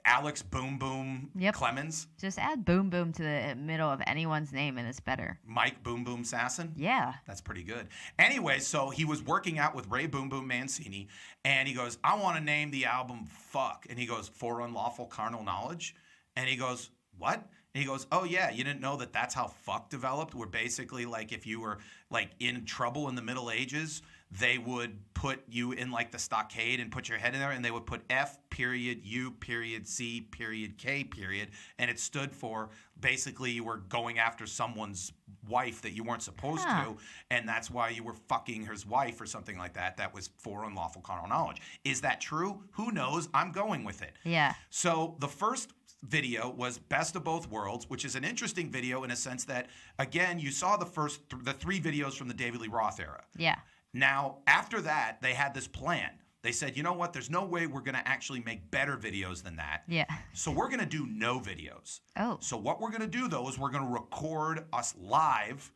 Alex Boom Boom Clemens. Just add Boom Boom to the middle of anyone's name and it's better. Mike Boom Boom Sasson. Yeah. That's pretty good. Anyway, so he was working out with Ray Boom Boom Mancini, and he goes, I want to name the album Fuck. And he goes, For Unlawful Carnal Knowledge? And he goes, what? And he goes, oh, yeah, you didn't know that that's how fuck developed? Where basically, like, if you were, like, in trouble in the Middle Ages, they would put you in, like, the stockade and put your head in there, and they would put F, period, U, period, C, period, K, period. And it stood for basically you were going after someone's wife that you weren't supposed to, and that's why you were fucking his wife or something like that. That was for unlawful carnal knowledge. Is that true? Who knows? I'm going with it. Yeah. So the first video was Best of Both Worlds, which is an interesting video in a sense that, again, you saw the 3 videos from the David Lee Roth era. Yeah. Now, after that, they had this plan. They said, you know what? There's no way we're going to actually make better videos than that. Yeah. So we're going to do no videos. Oh. So what we're going to do, though, is we're going to record us live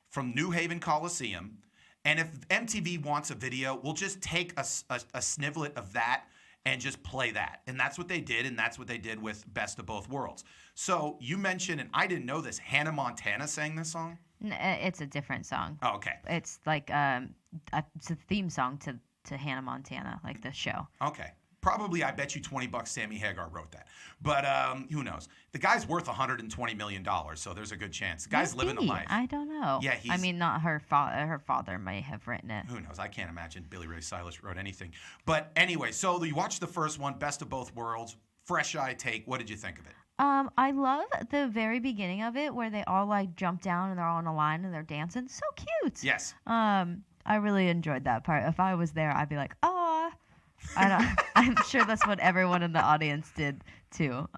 from New Haven Coliseum. And if MTV wants a video, we'll just take a snivelet of that and just play that. And that's what they did, and that's what they did with Best of Both Worlds. So you mentioned, and I didn't know this, Hannah Montana sang this song? It's a different song. Oh, okay. It's like it's a theme song to Hannah Montana, like the show. Okay. Probably, I bet you $20 Sammy Hagar wrote that. But who knows? The guy's worth $120 million, so there's a good chance. The guy's living the life. I don't know. Yeah, I mean, not her father. Her father may have written it. Who knows? I can't imagine Billy Ray Cyrus wrote anything. But anyway, so you watched the first one, Best of Both Worlds, fresh eye take. What did you think of it? I love the very beginning of it where they all like jump down and they're all in a line and they're dancing. So cute. Yes. I really enjoyed that part. If I was there, I'd be like, oh. I'm sure that's what everyone in the audience did too.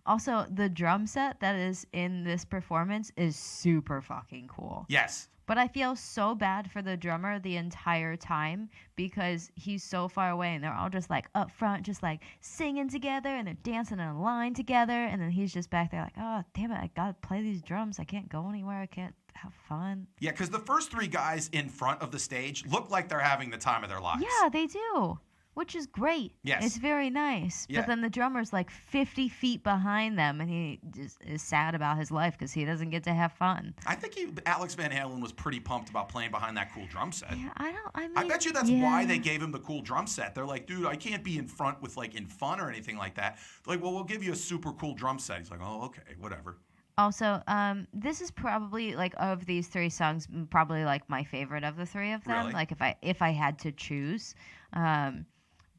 Also, the drum set that is in this performance is super fucking cool. Yes. But I feel so bad for the drummer the entire time because he's so far away and they're all just like up front, just like singing together and they're dancing in a line together. And then he's just back there like, oh, damn it, I got to play these drums. I can't go anywhere. I can't have fun. Yeah, because the first three guys in front of the stage look like they're having the time of their lives. Yeah, they do. Which is great. Yes. It's very nice. Yeah. But then the drummer's like 50 feet behind them, and he just is sad about his life because he doesn't get to have fun. I think Alex Van Halen was pretty pumped about playing behind that cool drum set. Yeah, I mean, I bet you that's why they gave him the cool drum set. They're like, dude, I can't be in front with like in fun or anything like that. They're like, well, we'll give you a super cool drum set. He's like, oh, okay, whatever. Also, this is probably like of these three songs, probably like my favorite of the three of them. Really? Like if I had to choose.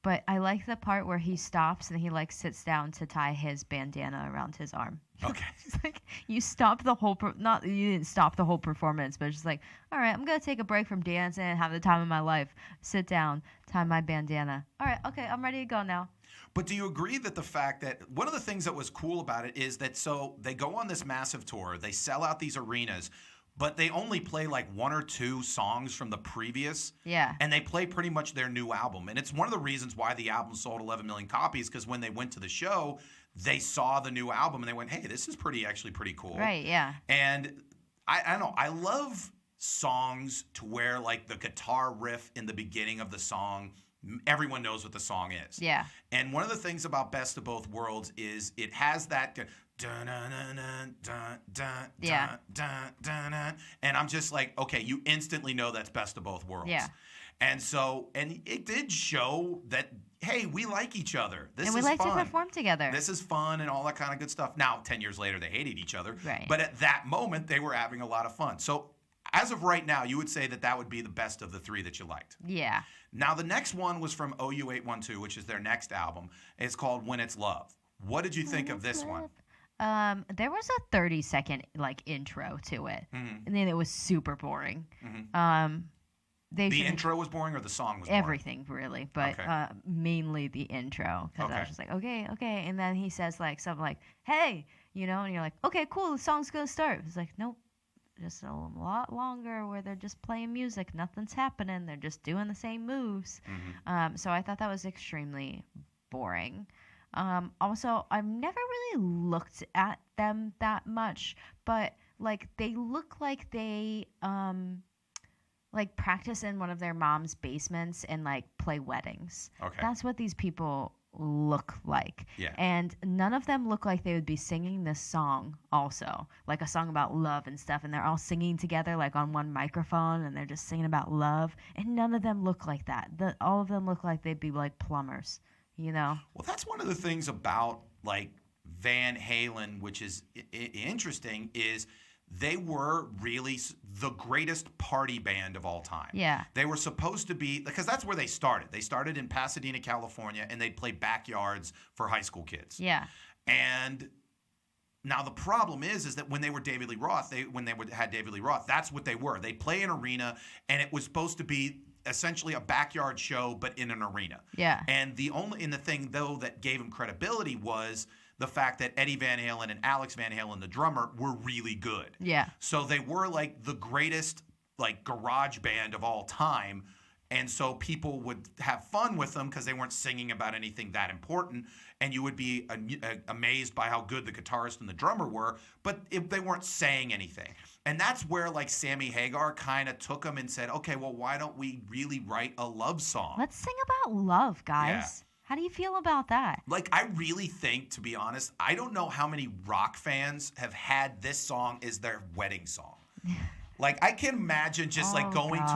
But I like the part where he stops and he like sits down to tie his bandana around his arm. Okay. It's like you stopped the whole you didn't stop the whole performance, but it's just like, all right, I'm gonna take a break from dancing and have the time of my life. Sit down, tie my bandana. All right, okay, I'm ready to go now. But do you agree that the fact that one of the things that was cool about it is that so they go on this massive tour, they sell out these arenas, but they only play like one or two songs from the previous. Yeah. And they play pretty much their new album. And it's one of the reasons why the album sold 11 million copies, because when they went to the show, they saw the new album and they went, hey, this is actually pretty cool. Right, yeah. And I don't know, I love songs to where like the guitar riff in the beginning of the song, everyone knows what the song is. Yeah. And one of the things about Best of Both Worlds is it has that Yeah. and I'm just like, okay, you instantly know that's Best of Both Worlds. Yeah. And so, and it did show that, hey, we like each other. This And we is like fun. to perform together. This is fun and all that kind of good stuff. Now, 10 years later, they hated each other. Right. But at that moment, they were having a lot of fun. So as of right now, you would say that that would be the best of the three that you liked. Yeah. Now, the next one was from OU812, which is their next album. It's called When It's Love. What did you think of this one? There was a 30-second like intro to it, Mhm. and then it was super boring. Mhm. They The should've- intro was boring or the song was boring? everything really, but Okay. mainly the intro because I Okay. was just like, okay, and then he says like something like, "Hey," you know, and you're like, "Okay, cool, the song's gonna start." It's like, nope, just a lot longer where they're just playing music, nothing's happening, they're just doing the same moves. Mhm. So I thought that was extremely boring. Also, I've never really looked at them that much, but like they look like they like practice in one of their mom's basements and like play weddings. Okay. That's what these people look like. Yeah. And none of them look like they would be singing this song also, like a song about love and stuff, and they're all singing together like on one microphone and they're just singing about love, and none of them look like that. All of them look like they'd be like plumbers, you know? Well, that's one of the things about like Van Halen, which is interesting, is they were really the greatest party band of all time. Yeah. They were supposed to be, because that's where they started. They started in Pasadena, California, and they'd play backyards for high school kids. Yeah. And now the problem is that when they were David Lee Roth, had David Lee Roth, that's what they were. They play an arena, and it was supposed to be essentially a backyard show, but in an arena. Yeah. And the thing though that gave him credibility was the fact that Eddie Van Halen and Alex Van Halen, the drummer, were really good. Yeah. So they were like the greatest like garage band of all time. And so people would have fun with them because they weren't singing about anything that important. And you would be amazed by how good the guitarist and the drummer were, but they weren't saying anything. And that's where like Sammy Hagar kind of took them and said, okay, well, why don't we really write a love song? Let's sing about love, guys. Yeah. How do you feel about that? Like, I really think, to be honest, I don't know how many rock fans have had this song as their wedding song. Like, I can imagine just like going to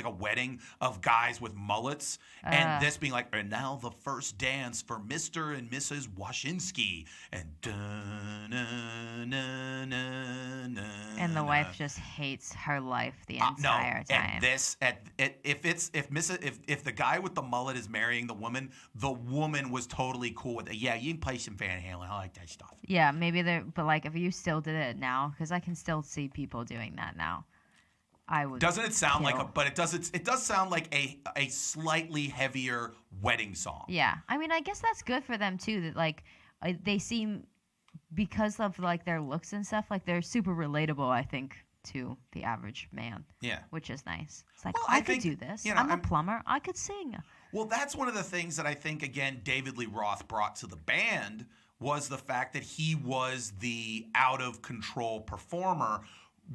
a wedding of guys with mullets and this being like, and now the first dance for Mr. and Mrs. Washinsky and And the wife just hates her life the entire time. And if the guy with the mullet is marrying the woman was totally cool with it. Yeah, you can play some Van Halen. I like that stuff. Yeah, maybe but like if you still did it now, because I can still see people doing that now. I would. Doesn't it sound like kill. but it does sound like a slightly heavier wedding song. Yeah, I mean, I guess that's good for them too. That like they seem, because of like their looks and stuff, like they're super relatable, I think, to the average man. Yeah. Which is nice. It's like, Well, I I could think, do this. you know, I'm a plumber. I could sing. Well, that's one of the things that I think, again, David Lee Roth brought to the band was the fact that he was the out-of-control performer,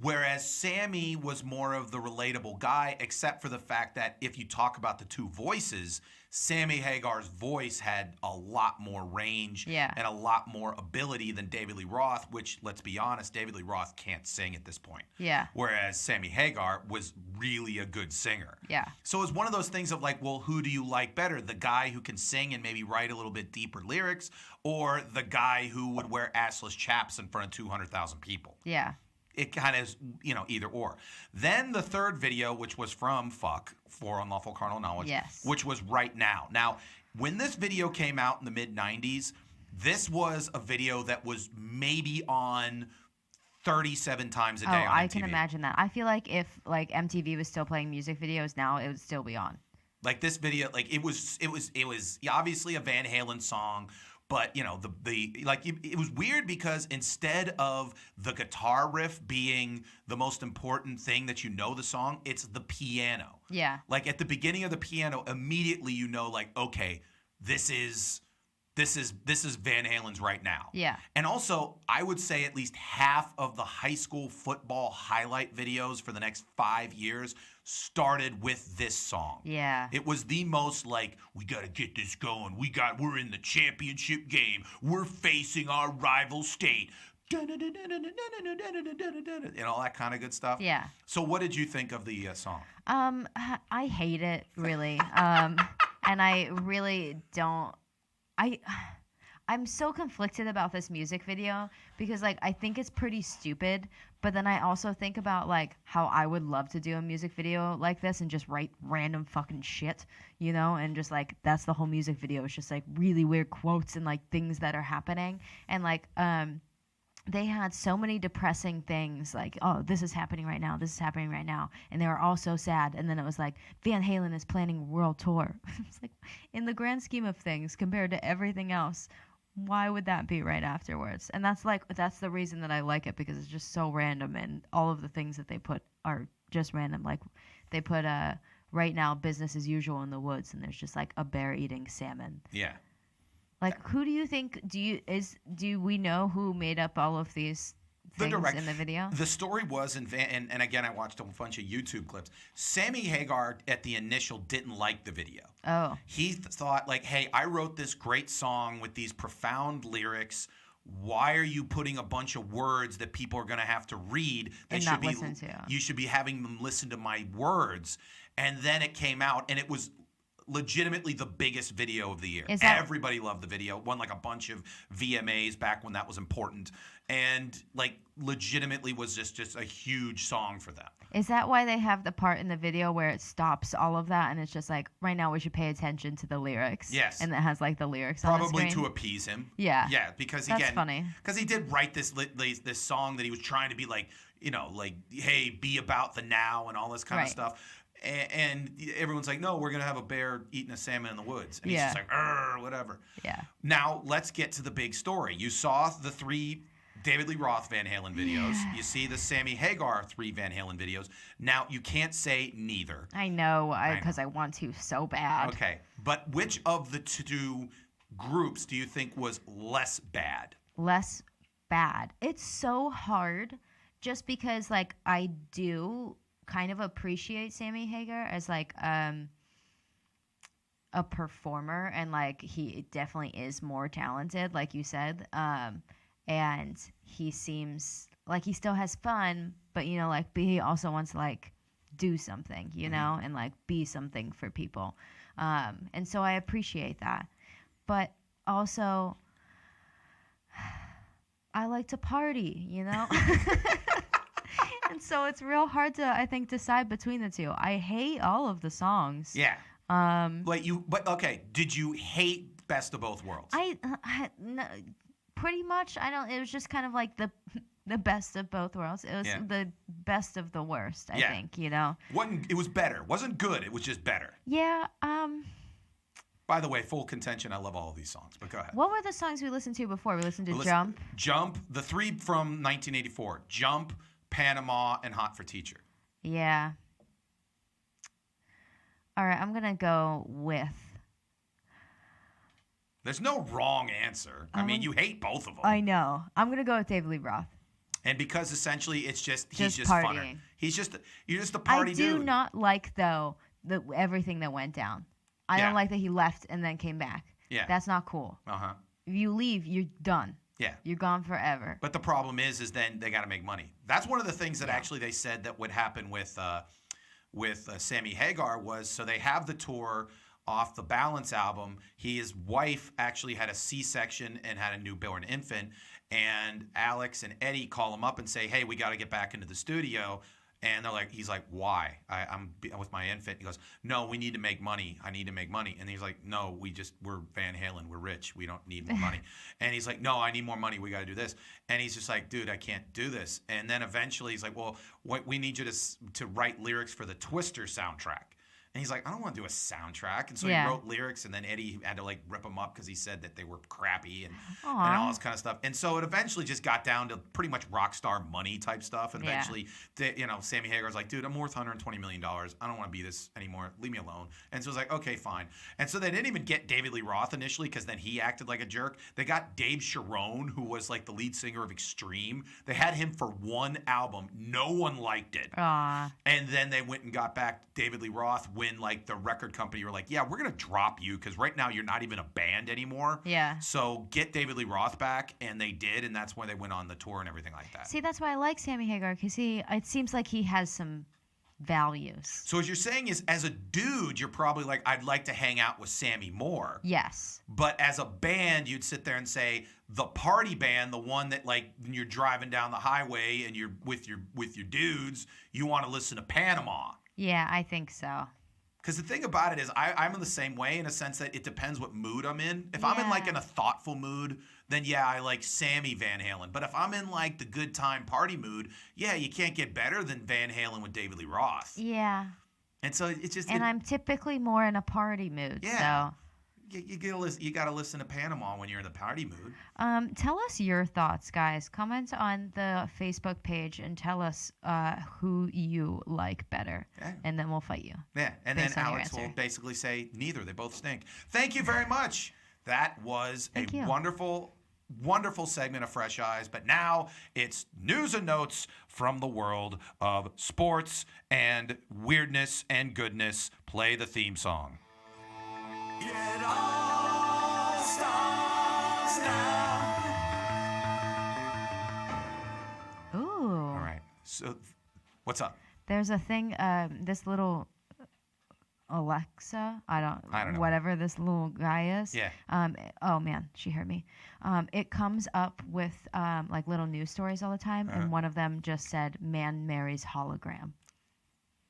whereas Sammy was more of the relatable guy, except for the fact that if you talk about the two voices, Sammy Hagar's voice had a lot more range and a lot more ability than David Lee Roth, which, let's be honest, David Lee Roth can't sing at this point. Yeah. Whereas Sammy Hagar was really a good singer. Yeah. So it's one of those things of like, well, who do you like better? The guy who can sing and maybe write a little bit deeper lyrics, or the guy who would wear assless chaps in front of 200,000 people? Yeah. It kind of is, either or. Then the third video, which was from for Unlawful Carnal Knowledge, which was Right Now. Now, when this video came out in the mid-'90s, this was a video that was maybe on 37 times a day on MTV. I can imagine that. I feel like if like MTV was still playing music videos now, it would still be on. Like this video, like it was obviously a Van Halen song. But it was weird because instead of the guitar riff being the most important thing that the song, it's the piano. Yeah. Like at the beginning of the piano, immediately like, okay, this is Van Halen's Right Now. Yeah. And also, I would say at least half of the high school football highlight videos for the next 5 years started with this song. Yeah. It was the most like, we got to get this going. We're in the championship game. We're facing our rival state. And all that kind of good stuff. Yeah. So what did you think of the song? I hate it, really. And I really don't. I'm so conflicted about this music video because like I think it's pretty stupid, but then I also think about like how I would love to do a music video like this and just write random fucking shit, and just like that's the whole music video. It's just like really weird quotes and like things that are happening, and like they had so many depressing things like, oh, this is happening right now, this is happening right now, and they were all so sad. And then it was like, Van Halen is planning a world tour. It's like, in the grand scheme of things, compared to everything else, why would that be right afterwards? And that's the reason that I like it, because it's just so random, and all of the things that they put are just random. Like they put right now business as usual in the woods, and there's just like a bear eating salmon. Yeah. Like, who do you think? Do we know who made up all of these things in the video? The story was, and again, I watched a bunch of YouTube clips. Sammy Hagar at the initial didn't like the video. Oh. He thought like, hey, I wrote this great song with these profound lyrics. Why are you putting a bunch of words that people are going to have to read? And not listen to. You should be having them listen to my words. And then it came out, and it was legitimately the biggest video of the year. Everybody loved the video. Won like a bunch of VMAs back when that was important, and like legitimately was just a huge song for them. Is that why they have the part in the video where it stops all of that and it's just like, right now we should pay attention to the lyrics? Yes. And it has like the lyrics on the Probably screen? to appease him. Yeah. Yeah, because That's again, funny. Because he did write this song that he was trying to be like, like, hey, be about the now and all this kind of stuff. And everyone's like, no, we're going to have a bear eating a salmon in the woods. And he's just like, whatever. Yeah. Now, let's get to the big story. You saw the 3 David Lee Roth Van Halen videos. Yeah. You see the Sammy Hagar 3 Van Halen videos. Now, you can't say neither. I know, because I want to so bad. Okay. But which of the 2 groups do you think was less bad? Less bad. It's so hard just because, like, I do kind of appreciate Sammy Hagar as like a performer, and like he definitely is more talented, like you said, and he seems like he still has fun, but but he also wants to like do something, and like be something for people, and so I appreciate that, but also I like to party, And so it's real hard to, I think, decide between the 2. I hate all of the songs. Yeah. But okay, did you hate Best of Both Worlds? No, pretty much. It was just kind of like the best of both worlds. It was the best of the worst, I Yeah. think, you know. It was better. Wasn't good. It was just better. Yeah, By the way, full contention. I love all of these songs, but go ahead. what were the songs we listened to before? We listened to Well, Jump. Jump, the 3 from 1984. Jump, Panama, and Hot for Teacher. Yeah. All right, I'm going to go with... There's no wrong answer. I mean, you hate both of them. I know. I'm going to go with David Lee Roth. And because essentially it's just he's just partying. funner. You're just a party dude. I do not like, though, everything that went down. I Yeah. don't like that he left and then came back. Yeah. That's not cool. Uh-huh. If you leave, you're done. Yeah. You're gone forever. But the problem is then they got to make money. That's one of the things that actually they said that would happen with Sammy Hagar was, so they have the tour off the Balance album. His wife actually had a C-section and had a newborn infant, and Alex and Eddie call him up and say, hey, we got to get back into the studio. And he's like, why? I'm with my infant. He goes, no, we need to make money. I need to make money. And he's like, no, we're Van Halen. We're rich. We don't need more money. And he's like, no, I need more money. We got to do this. And he's just like, dude, I can't do this. And then eventually he's like, well, we need you to write lyrics for the Twister soundtrack. And he's like, I don't want to do a soundtrack. And so he wrote lyrics, and then Eddie had to rip them up because he said that they were crappy and all this kind of stuff. And so it eventually just got down to pretty much rock star money type stuff. And eventually, Sammy Hagar's like, dude, I'm worth $120 million. I don't want to be this anymore. Leave me alone. And so it's like, okay, fine. And so they didn't even get David Lee Roth initially because then he acted like a jerk. They got Dave Sharon, who was like the lead singer of Extreme. They had him for one album. No one liked it. Aw. And then they went and got back David Lee Roth when the record company were like, yeah, we're going to drop you because right now you're not even a band anymore. Yeah. So get David Lee Roth back. And they did. And that's why they went on the tour and everything like that. See, that's why I like Sammy Hagar, because it seems like he has some values. So what you're saying is, as a dude, you're probably like, I'd like to hang out with Sammy more. Yes. But as a band, you'd sit there and say, the party band, the one that when you're driving down the highway and you're with your dudes, you want to listen to Panama. Yeah, I think so. Because the thing about it is, I'm in the same way in a sense that it depends what mood I'm in. If I'm in in a thoughtful mood, then I like Sammy Van Halen. But if I'm in the good time party mood, you can't get better than Van Halen with David Lee Roth. Yeah. And so it's just. And I'm typically more in a party mood. Yeah. So. You got to listen to Panama when you're in the party mood. Tell us your thoughts, guys. Comment on the Facebook page and tell us who you like better, and then we'll fight you. Yeah, and then Alex will basically say neither. They both stink. Thank you very much. That was a wonderful, wonderful segment of Fresh Eyes. But now it's news and notes from the world of sports and weirdness and goodness. Play the theme song. It all starts now. Ooh. All right. So, what's up? There's a thing. This little Alexa. I don't know. Whatever this little guy is. Yeah. Oh man, she heard me. It comes up with little news stories all the time, and one of them just said, "Man marries hologram."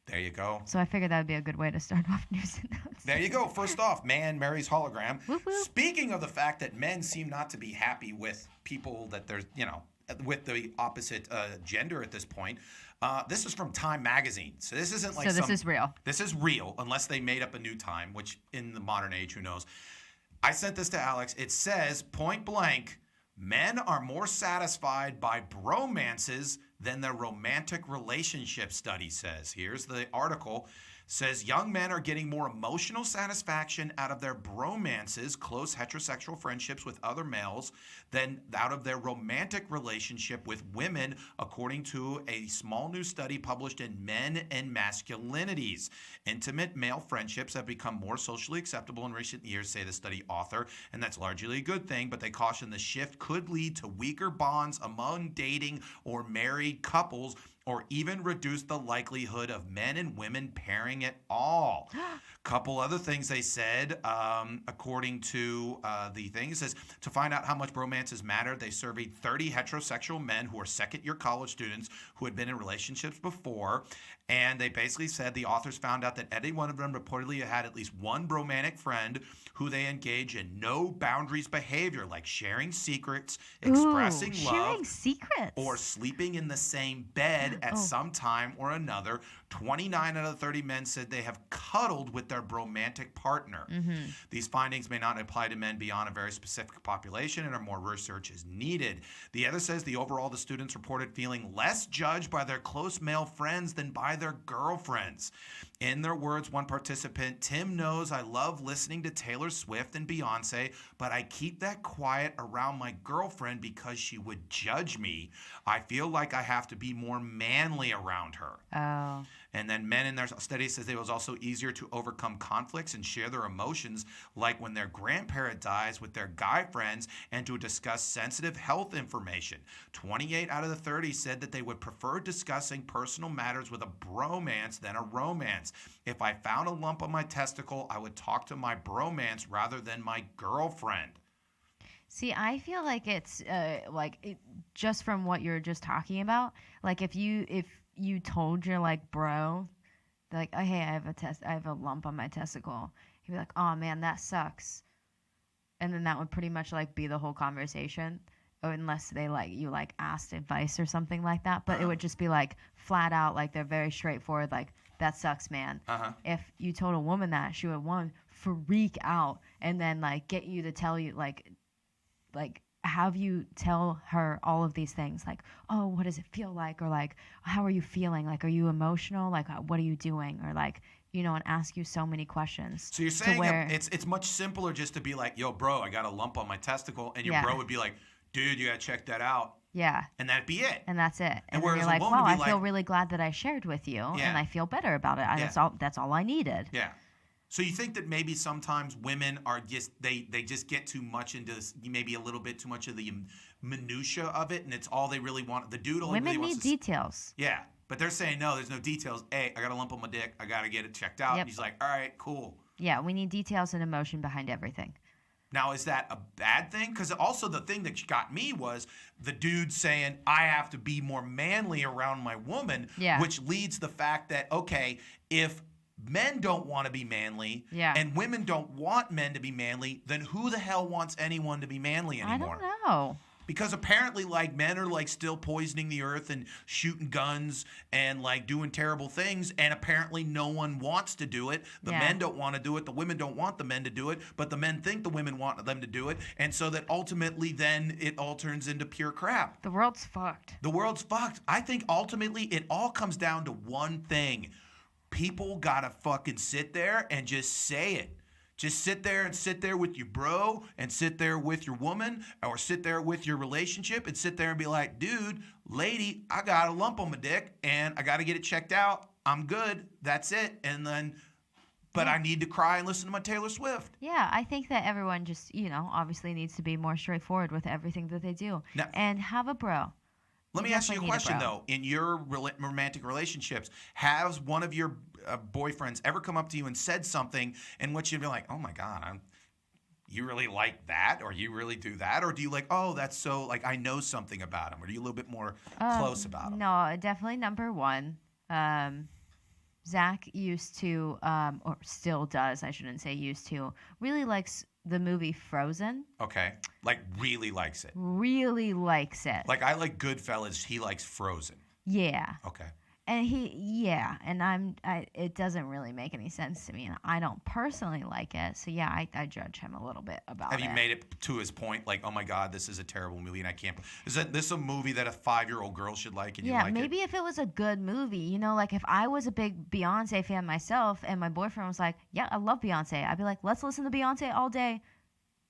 There you go. So I figured that would be a good way to start off news and notes. There you go. First off, man marries hologram. Whoop, whoop. Speaking of the fact that men seem not to be happy with people that there's, with the opposite gender at this point, this is from Time Magazine. So this isn't like this is real. This is real, unless they made up a new time, which in the modern age, who knows. I sent this to Alex. It says, point blank, men are more satisfied by bromances than their romantic relationship study says. Here's the article. Says young men are getting more emotional satisfaction out of their bromances, close heterosexual friendships with other males, than out of their romantic relationship with women, according to a small new study published in Men and Masculinities. Intimate male friendships have become more socially acceptable in recent years, say the study author, and that's largely a good thing, but they caution the shift could lead to weaker bonds among dating or married couples, or even reduce the likelihood of men and women pairing at all. Couple other things they said, according to the thing. It says, to find out how much romances matter, they surveyed 30 heterosexual men who are second-year college students who had been in relationships before, and they basically said the authors found out that any one of them reportedly had at least one romantic friend who they engage in no boundaries behavior, like sharing secrets, expressing love, sharing secrets, or sleeping in the same bed friend at some time or another. 29 out of 30 men said they have cuddled with their bromantic partner. These findings may not apply to men beyond a very specific population, and more research is needed. The other says the students reported feeling less judged by their close male friends than by their girlfriends. In their words, one participant, Tim knows I love listening to Taylor Swift and Beyonce, but I keep that quiet around my girlfriend because she would judge me. I feel like I have to be more manly around her. Oh. And then men in their study says it was also easier to overcome conflicts and share their emotions, like when their grandparent dies, with their guy friends, and to discuss sensitive health information. 28 out of the 30 said that they would prefer discussing personal matters with a bromance than a romance. If I found a lump on my testicle, I would talk to my bromance rather than my girlfriend. See, I feel like it's just from what you're just talking about. Like if you told your like bro, like, oh hey, I have a lump on my testicle. He'd be like, oh man, that sucks. And then that would pretty much like be the whole conversation, or unless they like you like asked advice or something like that. But it would just be like flat out, like they're very straightforward, like that sucks, man. If you told a woman that, she would freak out and then like get you to tell you like have you tell her all of these things, like, oh, what does it feel like, or like, how are you feeling, like, are you emotional, like, what are you doing, or like, and ask you so many questions. So you're saying it's much simpler just to be like, yo, bro, I got a lump on my testicle, and your bro would be like, dude, you gotta check that out. Yeah. And that'd be it. And that's it. And then whereas you're like, a woman wow, would be I feel really glad that I shared with you, and I feel better about it. That's all I needed. Yeah. So you think that maybe sometimes women are just they just get too much into this, maybe a little bit too much of the minutia of it, and it's all they really want. The dude only women really wants need details. Yeah, but they're saying no, there's no details. Hey, I got a lump on my dick. I got to get it checked out. Yep. And he's like, all right, cool. Yeah, we need details and emotion behind everything. Now, is that a bad thing? Because also the thing that got me was the dude saying, I have to be more manly around my woman, which leads the fact that, okay, if men don't want to be manly and women don't want men to be manly, then who the hell wants anyone to be manly anymore? I don't know. Because apparently, like, men are, like, still poisoning the earth and shooting guns and, like, doing terrible things, and apparently no one wants to do it. The men don't want to do it. The women don't want the men to do it, but the men think the women want them to do it, and so that ultimately then it all turns into pure crap. The world's fucked. The world's fucked. I think ultimately it all comes down to one thing. People gotta fucking sit there and just say it. Just sit there with your bro and sit there with your woman, or sit there with your relationship and sit there and be like, dude, lady, I got a lump on my dick and I got to get it checked out. I'm good. That's it. And then, but I need to cry and listen to my Taylor Swift. Yeah, I think that everyone just, obviously needs to be more straightforward with everything that they do. Now, and have a bro. Let me ask you a question, though. In your romantic relationships, has one of your boyfriends ever come up to you and said something in which you'd be like, oh, my God, you really like that? Or you really do that? Or do you like, oh, that's so, like, I know something about him? Or are you a little bit more close about him? No, definitely number one. Zach used to, or still does, I shouldn't say used to, really likes the movie Frozen. Okay. Like, really likes it. Really likes it. Like, I like Goodfellas. He likes Frozen. Yeah. Okay. And and it doesn't really make any sense to me, and I don't personally like it. So yeah, I judge him a little bit about it. Have you made it to his point, like, oh my God, this is a terrible movie, and I can't. Is this a movie that a 5-year-old girl should like, and you like it? Yeah, maybe if it was a good movie, like if I was a big Beyonce fan myself, and my boyfriend was like, yeah, I love Beyonce, I'd be like, let's listen to Beyonce all day.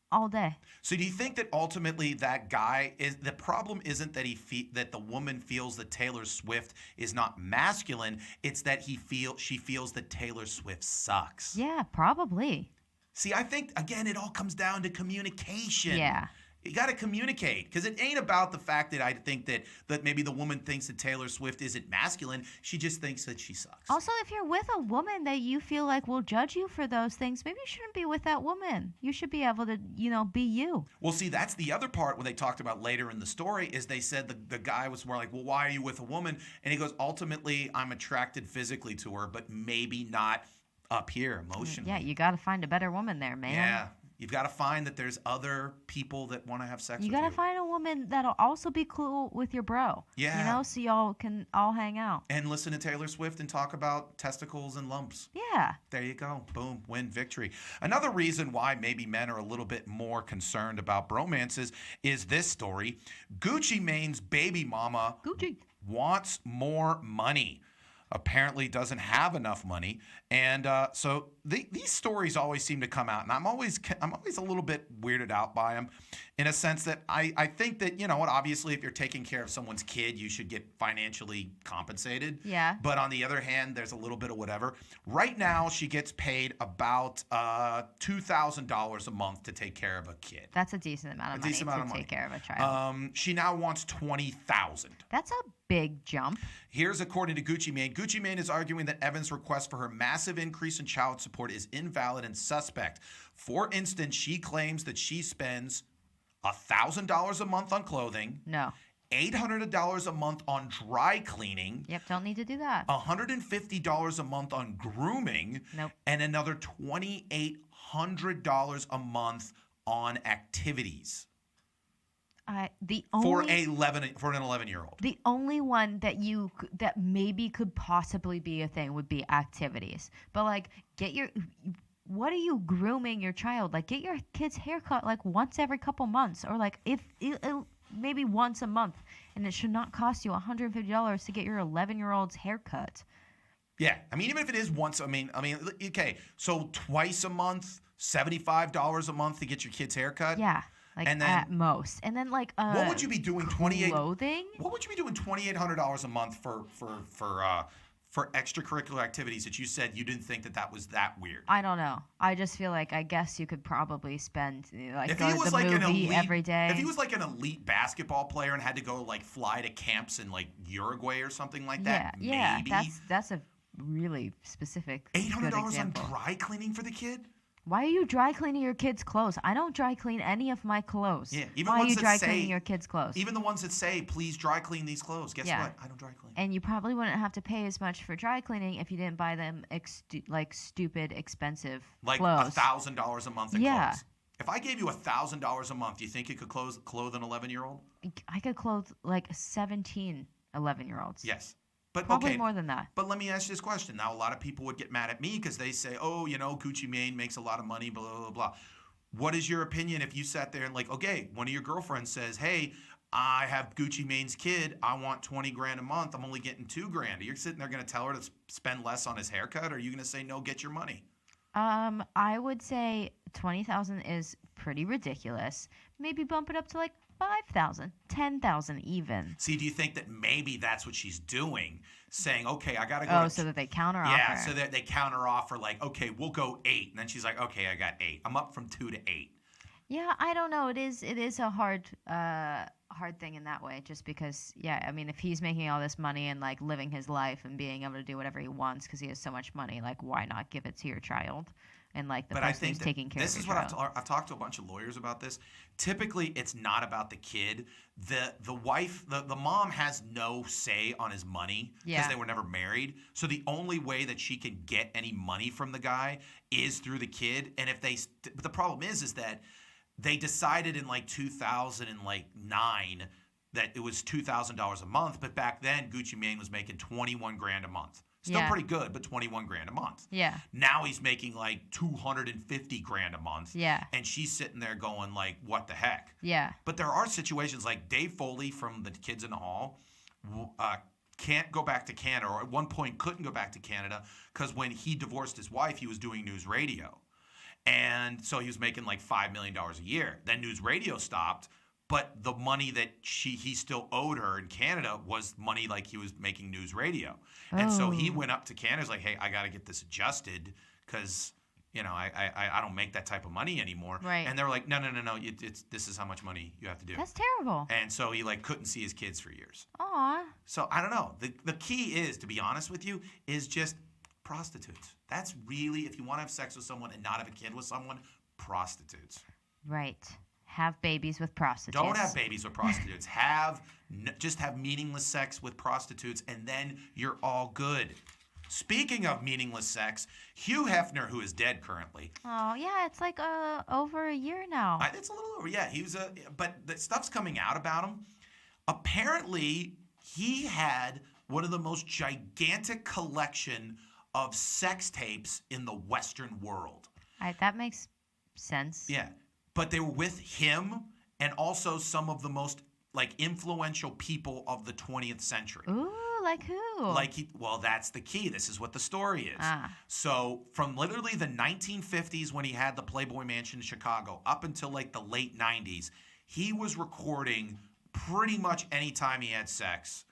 All day. So do you think that ultimately that guy is the problem? Isn't that that the woman feels that Taylor Swift is not masculine? It's that she feels that Taylor Swift sucks. Yeah, probably. See, I think again, it all comes down to communication. Yeah. You got to communicate, because it ain't about the fact that I think that maybe the woman thinks that Taylor Swift isn't masculine. She just thinks that she sucks. Also, if you're with a woman that you feel like will judge you for those things, maybe you shouldn't be with that woman. You should be able to, be you. Well, see, that's the other part when they talked about later in the story is they said the guy was more like, well, why are you with a woman? And he goes, ultimately, I'm attracted physically to her, but maybe not up here emotionally. Yeah, you got to find a better woman there, man. Yeah. You've got to find that there's other people that want to have sex You with gotta you. find a woman that'll also be cool with your bro. Yeah. You know, so y'all can all hang out. And listen to Taylor Swift and talk about testicles and lumps. Yeah. There you go. Boom. Win. Victory. Another reason why maybe men are a little bit more concerned about bromances is this story. Gucci Mane's baby mama Gucci. wants more money. Apparently doesn't have enough money, and so these stories always seem to come out, and I'm always a little bit weirded out by them, in a sense that I think that, you know what, obviously if you're taking care of someone's kid, you should get financially compensated. Yeah. But on the other hand, there's a little bit of whatever. Right now, she gets paid about $2,000 a month to take care of a kid. That's a decent amount of money to take care of a child. She now wants $20,000. That's a big jump. Here's according to Gucci Mane. Gucci Mane is arguing that Evans' request for her massive increase in child support is invalid and suspect. For instance, she claims that she spends $1,000 a month on clothing, No. $800 a month on dry cleaning, Yep, don't need to do that. $150 a month on grooming, Nope. and another $2,800 a month on activities for an 11-year-old. The only one that maybe could possibly be a thing would be activities. But like, what are you grooming your child? Like, get your kid's haircut like once every couple months, or like maybe once a month, and it should not cost you $150 to get your 11-year-old's haircut. Yeah, I mean, even if it is once, okay, so twice a month, $75 a month to get your kid's haircut. Yeah. Like, and then, at most. And then like what would you be doing clothing? What would you be doing $2,800 a month for extracurricular activities that you said you didn't think that was that weird? I don't know. I just feel like I guess you could probably spend like if go he to was the like an movie elite, every day. If he was like an elite basketball player and had to go like fly to camps in like Uruguay or something like that, yeah, maybe. that's a really specific $800 good on example. dry cleaning for the kid? Why are you dry cleaning your kids' clothes? I don't dry clean any of my clothes. Yeah, even Why are ones you that dry say- cleaning your kids' clothes? Even the ones that say, please dry clean these clothes. Guess Yeah. what? I don't dry clean. And you probably wouldn't have to pay as much for dry cleaning if you didn't buy them stupid expensive Like clothes. $1,000 a month in Yeah. clothes. If I gave you $1,000 a month, do you think you could clothe an 11-year-old? I could clothe like 17 11-year-olds. Yes. But Probably okay, more than that. But let me ask you this question. Now, a lot of people would get mad at me because they say, oh, you know, Gucci Mane makes a lot of money, blah, blah, blah, blah. What is your opinion if you sat there and like, okay, one of your girlfriends says, hey, I have Gucci Mane's kid. I want 20 grand a month. I'm only getting 2 grand. Are you sitting there going to tell her to spend less on his haircut? Or are you going to say, no, get your money? I would say 20,000 is pretty ridiculous. Maybe bump it up to like 5,000, 10,000 even. See, do you think that maybe that's what she's doing? Saying, okay, I got to go. Oh, so that they counter offer. Yeah, so that they counter offer like, okay, we'll go 8. And then she's like, okay, I got 8. I'm up from 2 to 8. Yeah, I don't know. It is a hard thing in that way, just because, yeah, I mean, if he's making all this money and like living his life and being able to do whatever he wants because he has so much money, like why not give it to your child? And like the But I person think who's taking care of this is your what child. I've talked to a bunch of lawyers about this. Typically, it's not about the kid. The wife, the mom has no say on his money because Yeah. they were never married. So the only way that she can get any money from the guy is through the kid. And if but the problem is that they decided in like 2009 that it was $2,000 a month. But back then, Gucci Mane was making 21 grand a month. Still Yeah. pretty good, but 21 grand a month. Yeah. Now he's making like 250 grand a month. Yeah. And she's sitting there going like, what the heck? Yeah. But there are situations like Dave Foley from the Kids in the Hall can't go back to Canada, or at one point couldn't go back to Canada because when he divorced his wife, he was doing news radio. And so he was making like $5 million a year. Then news radio stopped. But the money that he still owed her in Canada was money like he was making news radio. And so he went up to Canada. He's like, hey, I got to get this adjusted because, you know, I don't make that type of money anymore. Right. And they were like, no. This is how much money you have to do. That's terrible. And so he like couldn't see his kids for years. Aw. So I don't know. The key is, to be honest with you, is just prostitutes. That's really, if you want to have sex with someone and not have a kid with someone, prostitutes. Right. Have babies with prostitutes. Don't have babies with prostitutes. Just have meaningless sex with prostitutes, and then you're all good. Speaking of meaningless sex, Hugh Hefner, who is dead currently. Oh, yeah, it's like over a year now. It's a little over, yeah. But the stuff's coming out about him. Apparently, he had one of the most gigantic collection of sex tapes in the Western world. That makes sense. Yeah, but they were with him and also some of the most influential people of the 20th century. Ooh, like who? Well, that's the key. This is what the story is. So from literally the 1950s when he had the Playboy Mansion in Chicago up until the late 90s, he was recording pretty much anytime he had sex.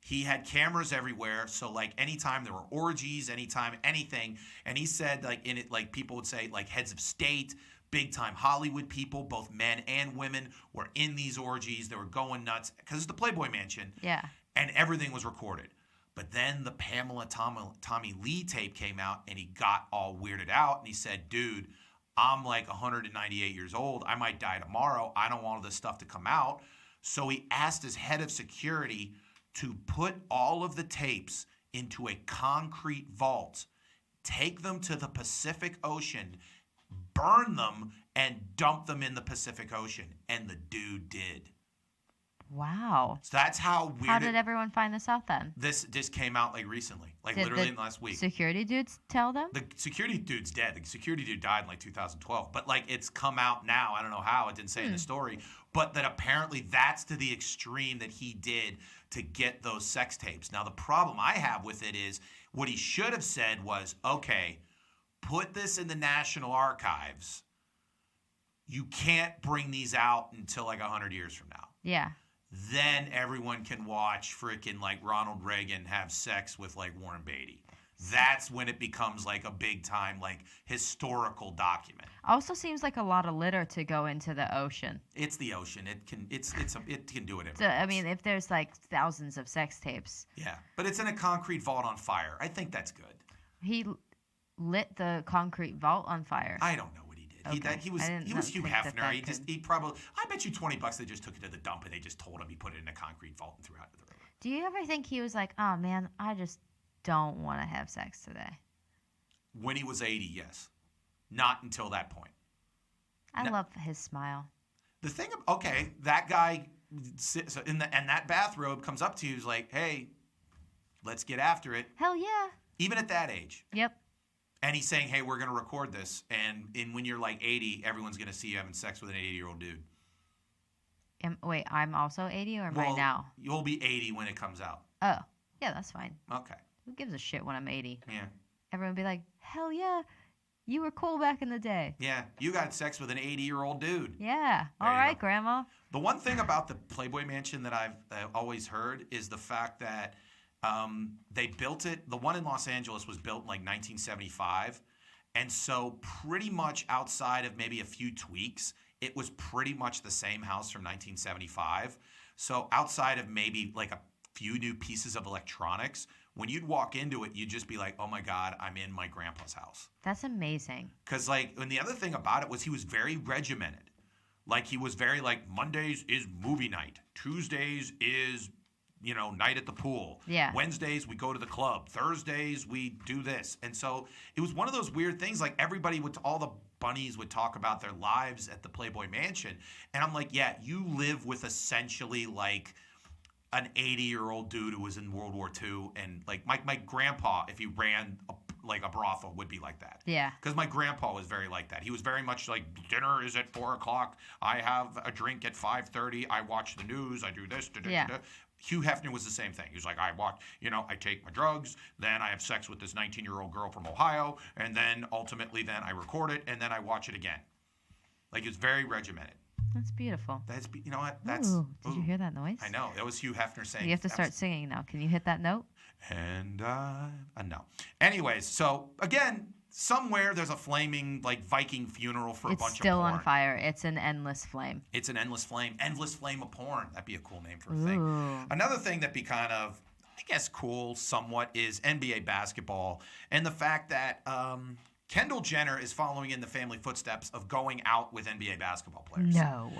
He had cameras everywhere, so anytime there were orgies, anytime anything, and he said in it people would say heads of state, big time Hollywood people, both men and women, were in these orgies. They were going nuts because it's the Playboy Mansion. Yeah. And everything was recorded. But then the Pamela Tommy Lee tape came out, and he got all weirded out, and he said, dude, I'm 198 years old. I might die tomorrow. I don't want all this stuff to come out. So he asked his head of security to put all of the tapes into a concrete vault, take them to the Pacific Ocean, burn them, and dump them in the Pacific Ocean. And the dude did. Wow. So that's how weird. How did everyone find this out then? This came out recently, Did literally the in the last week. Security dudes tell them? The security dude's dead. The security dude died in 2012. But it's come out now. I don't know how. It didn't say in the story. But that apparently that's to the extreme that he did to get those sex tapes. Now the problem I have with it is what he should have said was, okay, put this in the National Archives. You can't bring these out until 100 years from now. Yeah. Then everyone can watch freaking Ronald Reagan have sex with Warren Beatty. That's when it becomes a big time historical document. Also seems like a lot of litter to go into the ocean. It's the ocean. It can do whatever. So I mean, if there's thousands of sex tapes. Yeah, but it's in a concrete vault on fire. I think that's good. He lit the concrete vault on fire. I don't know what he did. Okay. He was Hugh Hefner. I bet you $20 they just took it to the dump and they just told him he put it in a concrete vault and threw it out to the river. Do you ever think he was oh man, I just don't want to have sex today? When he was 80, yes. Not until that point. I love his smile. The thing, okay, that guy sits in that bathrobe comes up to you, is hey, let's get after it. Hell yeah. Even at that age. Yep. And he's saying, hey, we're going to record this. And when you're 80, everyone's going to see you having sex with an 80-year-old dude. Wait, I'm also 80 or am I now? You'll be 80 when it comes out. Oh, yeah, that's fine. Okay. Who gives a shit when I'm 80? Yeah. Everyone will be like, hell yeah, you were cool back in the day. Yeah, you got sex with an 80-year-old dude. Yeah. There All you right, go. Grandma. The one thing about the Playboy Mansion that I've always heard is the fact that they built it. The one in Los Angeles was built in 1975. And so pretty much outside of maybe a few tweaks, it was pretty much the same house from 1975. So outside of maybe a few new pieces of electronics, when you'd walk into it, you'd just be like, oh my God, I'm in my grandpa's house. That's amazing. Because and the other thing about it was he was very regimented. He was very Mondays is movie night. Tuesdays is, night at the pool. Yeah. Wednesdays we go to the club. Thursdays we do this. And so it was one of those weird things. Everybody all the bunnies would talk about their lives at the Playboy Mansion. And I'm yeah, you live with essentially an 80-year-old dude who was in World War II. And my grandpa, if he ran a brothel, would be like that. Yeah. Because my grandpa was very like that. He was very much dinner is at 4 o'clock. I have a drink at 5:30. I watch the news. I do this. Yeah. Hugh Hefner was the same thing. He was I watch, I take my drugs, then I have sex with this 19-year-old girl from Ohio, and then ultimately then I record it, and then I watch it again. It was very regimented. That's beautiful. You know what? That's. Ooh, did you hear that noise? I know. It was Hugh Hefner saying. You have to start singing now. Can you hit that note? And no. Anyways, so again, somewhere there's a flaming Viking funeral for a bunch of porn. It's still on fire. It's an endless flame. It's an endless flame. Endless flame of porn. That'd be a cool name for a thing. Another thing that'd be kind of, I guess, cool somewhat is NBA basketball and the fact that Kendall Jenner is following in the family footsteps of going out with NBA basketball players. No.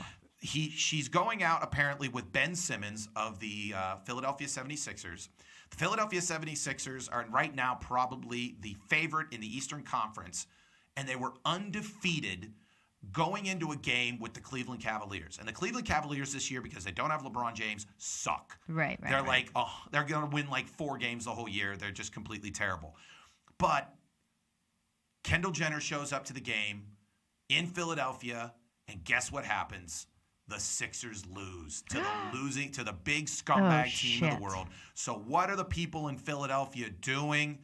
she's going out apparently with Ben Simmons of the Philadelphia 76ers. The Philadelphia 76ers are right now probably the favorite in the Eastern Conference, and they were undefeated going into a game with the Cleveland Cavaliers. And the Cleveland Cavaliers this year, because they don't have LeBron James, suck. Right. They're like, they're going to win like 4 games the whole year. They're just completely terrible. But Kendall Jenner shows up to the game in Philadelphia, and guess what happens? The Sixers lose to the big scumbag team of the world. So what are the people in Philadelphia doing?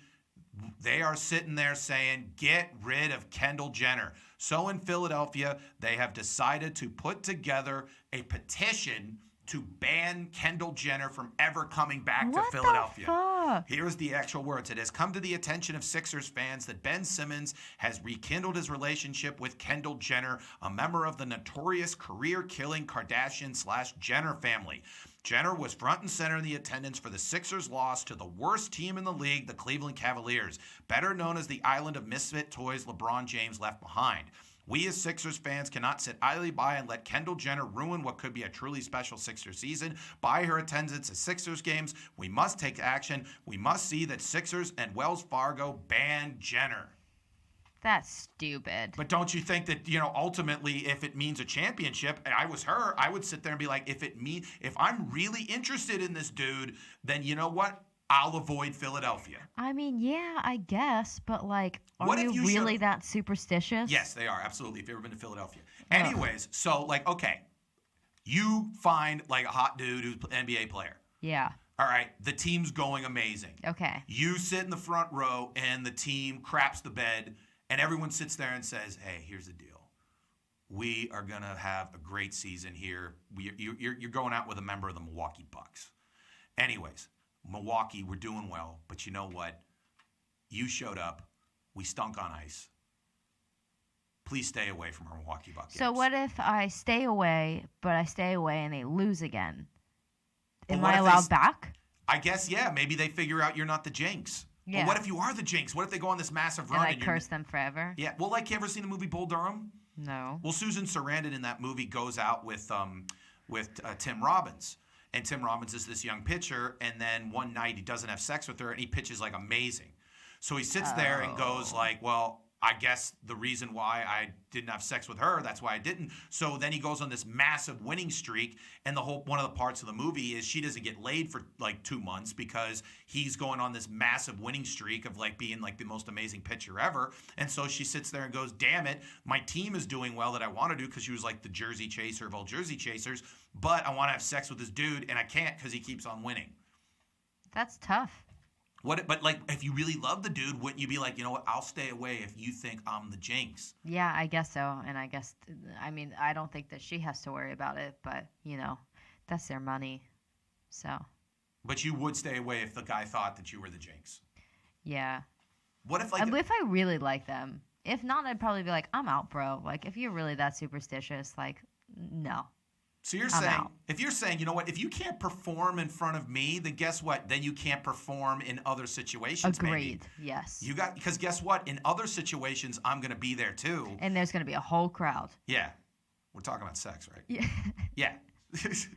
They are sitting there saying, get rid of Kendall Jenner. So in Philadelphia, they have decided to put together a petition to ban Kendall Jenner from ever coming back to Philadelphia. Fuck? Here's the actual words. It has come to the attention of Sixers fans that Ben Simmons has rekindled his relationship with Kendall Jenner, a member of the notorious career-killing Kardashian/Jenner family. Jenner was front and center in the attendance for the Sixers' loss to the worst team in the league, the Cleveland Cavaliers, better known as the island of misfit toys LeBron James left behind. We as Sixers fans cannot sit idly by and let Kendall Jenner ruin what could be a truly special Sixers season by her attendance at Sixers games. We must take action. We must see that Sixers and Wells Fargo ban Jenner. That's stupid. But don't you think that, ultimately, if it means a championship, and I was her, I would sit there and be like, if I'm really interested in this dude, then you know what? I'll avoid Philadelphia. I mean, yeah, I guess, but are What if you you really showed- that superstitious? Yes, they are. Absolutely. If you've ever been to Philadelphia. Anyways, so okay, you find a hot dude who's an NBA player. Yeah. All right, the team's going amazing. Okay. You sit in the front row and the team craps the bed and everyone sits there and says, hey, here's the deal. We are going to have a great season here. You're going out with a member of the Milwaukee Bucks. Anyways, Milwaukee, we're doing well, but you know what? You showed up. We stunk on ice. Please stay away from our Milwaukee Bucks. So what if I stay away, but I stay away and they lose again? But Am what I if they allowed back? I guess, yeah. Maybe they figure out you're not the jinx. Yeah. But what if you are the jinx? What if they go on this massive run? And I you're- curse them forever? Yeah. Well, you ever seen the movie Bull Durham? No. Well, Susan Sarandon in that movie goes out with Tim Robbins. And Tim Robbins is this young pitcher, and then one night he doesn't have sex with her, and he pitches amazing. So he sits there and goes well, I guess the reason why I didn't have sex with her, that's why I didn't. So then he goes on this massive winning streak, and one of the parts of the movie is she doesn't get laid for 2 months because he's going on this massive winning streak of being the most amazing pitcher ever. And so she sits there and goes, damn it, my team is doing well that I want to do, because she was the Jersey chaser of all Jersey chasers, but I want to have sex with this dude and I can't because he keeps on winning. That's tough. But if you really love the dude, wouldn't you be you know what, I'll stay away if you think I'm the jinx? Yeah, I guess so. And I guess, I don't think that she has to worry about it, but, that's their money. So. But you would stay away if the guy thought that you were the jinx. Yeah. What if if I really like them. If not, I'd probably be I'm out, bro. If you're really that superstitious, no. So you're I'm saying, out. if you're saying, you know what, if you can't perform in front of me, then guess what? Then you can't perform in other situations. Agreed. Maybe. Yes. Because guess what? In other situations, I'm going to be there too. And there's going to be a whole crowd. Yeah. We're talking about sex, right? Yeah. Yeah.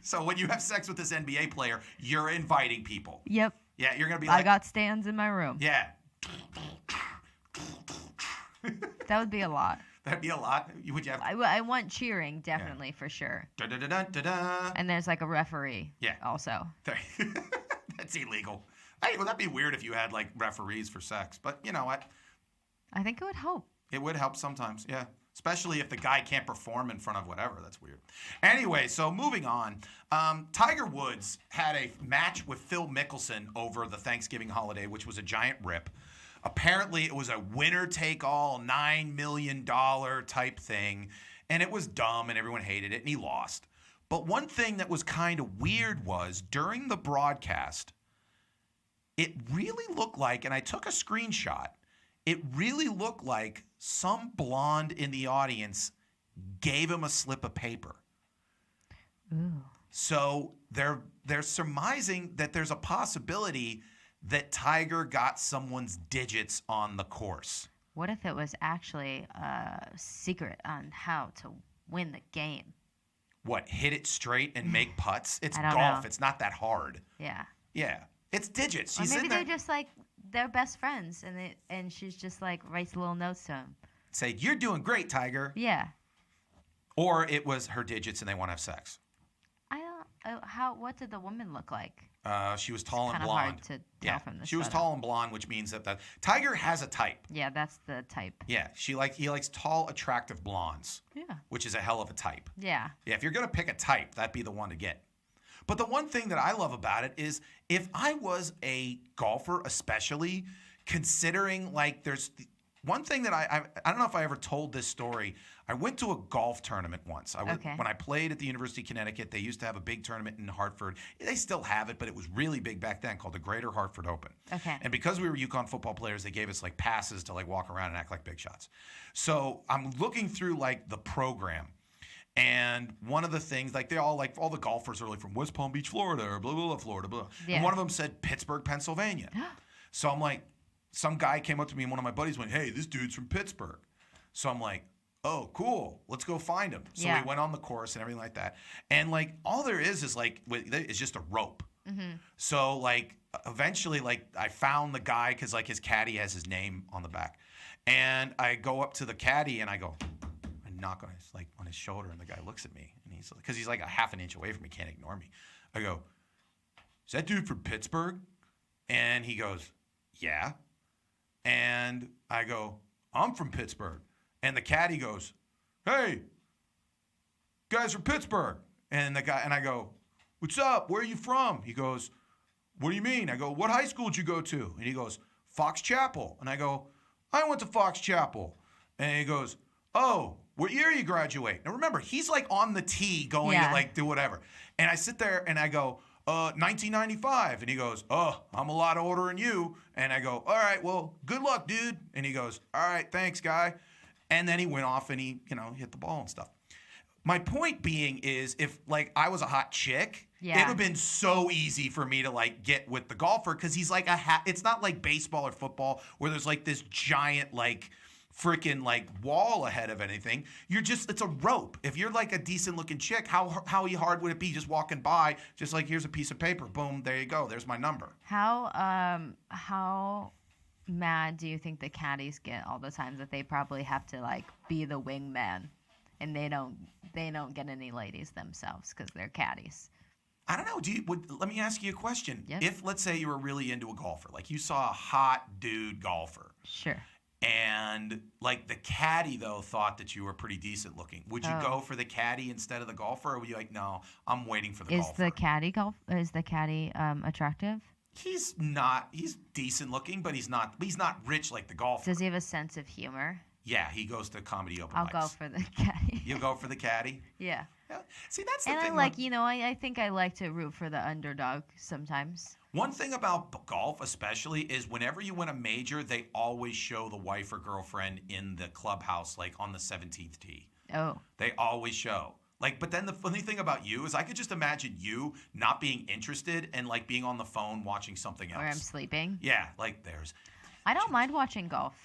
So when you have sex with this NBA player, you're inviting people. Yep. Yeah, you're going to be I got stands in my room. Yeah. That would be a lot. That'd be a lot. Would you have? I want cheering, definitely, for sure. Da-da-da-da-da-da. And there's a referee. Yeah. Also. That's illegal. Hey, well, that'd be weird if you had referees for sex. But you know what? I think it would help. It would help sometimes, yeah. Especially if the guy can't perform in front of whatever. That's weird. Anyway, so moving on. Tiger Woods had a match with Phil Mickelson over the Thanksgiving holiday, which was a giant rip. Apparently, it was a winner-take-all, $9 million type thing, and it was dumb, and everyone hated it, and he lost. But one thing that was kind of weird was, during the broadcast, it really looked like, and I took a screenshot, it really looked like some blonde in the audience gave him a slip of paper. Ooh. So they're surmising that there's a possibility that Tiger got someone's digits on the course. What if it was actually a secret on how to win the game? what, hit it straight and make putts? It's I don't golf. know. It's not that hard. Yeah. Yeah. It's digits. Or He's maybe in there. they're just like they're best friends, and she's just like writes little notes to him. Say, you're doing great, Tiger. Yeah. Or it was her digits and they want to have sex. I don't. What did the woman look like? She was tall and Kind of blonde. hard to tell from this She was photo. tall and blonde, which means that Tiger has a type. Yeah, that's the type. Yeah, he likes tall, attractive blondes. Yeah. Which is a hell of a type. Yeah. Yeah, if you're gonna pick a type, that'd be the one to get. But the one thing that I love about it is if I was a golfer, especially considering like there's one thing that I don't know if I ever told this story. I went to a golf tournament once. Okay. When I played at the University of Connecticut, they used to have a big tournament in Hartford. They still have it, but it was really big back then, called the Greater Hartford Open. Okay. And because we were UConn football players, they gave us like passes to like walk around and act like big shots. So I'm looking through like the program. And one of the things, like all the golfers are like from West Palm Beach, Florida, or blah, blah, blah, Florida, blah. Yeah. And one of them said Pittsburgh, Pennsylvania. So I'm like, some guy came up to me and one of my buddies went, hey, this dude's from Pittsburgh. So I'm like, oh, cool. Let's go find him. So Yeah. we went on the course and everything like that. And like, all there is like, it's just a rope. Mm-hmm. So like, eventually, like I found the guy because like his caddy has his name on the back. And I go up to the caddy and I go, I knock on his shoulder and the guy looks at me and because he's like a half an inch away from me, can't ignore me. I go, is that dude from Pittsburgh? And he goes, yeah. And I go, I'm from Pittsburgh. And the caddy goes, hey, guys from Pittsburgh. And I go, what's up? Where are you from? He goes, what do you mean? I go, what high school did you go to? And he goes, Fox Chapel. And I go, I went to Fox Chapel. And he goes, oh, what year you graduate? Now remember, he's like on the tee going to like do whatever. And I sit there and I go, 1995. And he goes, oh, I'm a lot older than you. And I go, all right, well, good luck, dude. And he goes, all right, thanks, guy. And then he went off and he, hit the ball and stuff. My point being is if like I was a hot chick, it would have been so easy for me to like get with the golfer because he's like it's not like baseball or football where there's like this giant like freaking like wall ahead of anything. It's a rope. If you're like a decent looking chick, how hard would it be just walking by, just like here's a piece of paper, boom, there you go, there's my number. How mad do you think the caddies get all the times that they probably have to like be the wingman and they don't get any ladies themselves because they're caddies? I don't know. Let me ask you a question. Yep. If let's say you were really into a golfer, like you saw a hot dude golfer. Sure. And like the caddy though thought that you were pretty decent looking. Would you go for the caddy instead of the golfer, or were you like, no, I'm waiting for the golfer? Is the caddy attractive? He's not. He's decent looking, but he's not rich like the golfer. Does he have a sense of humor? Yeah, he goes to comedy open I'll mics. go for the caddy. You go for the caddy? Yeah. See, that's the And thing. I think I like to root for the underdog sometimes. One thing about golf especially is whenever you win a major, they always show the wife or girlfriend in the clubhouse, like on the 17th tee. Oh. They always show. Like, but then the funny thing about you is I could just imagine you not being interested and like being on the phone watching something else. Or I'm sleeping. Yeah, like there's. I don't mind watching golf.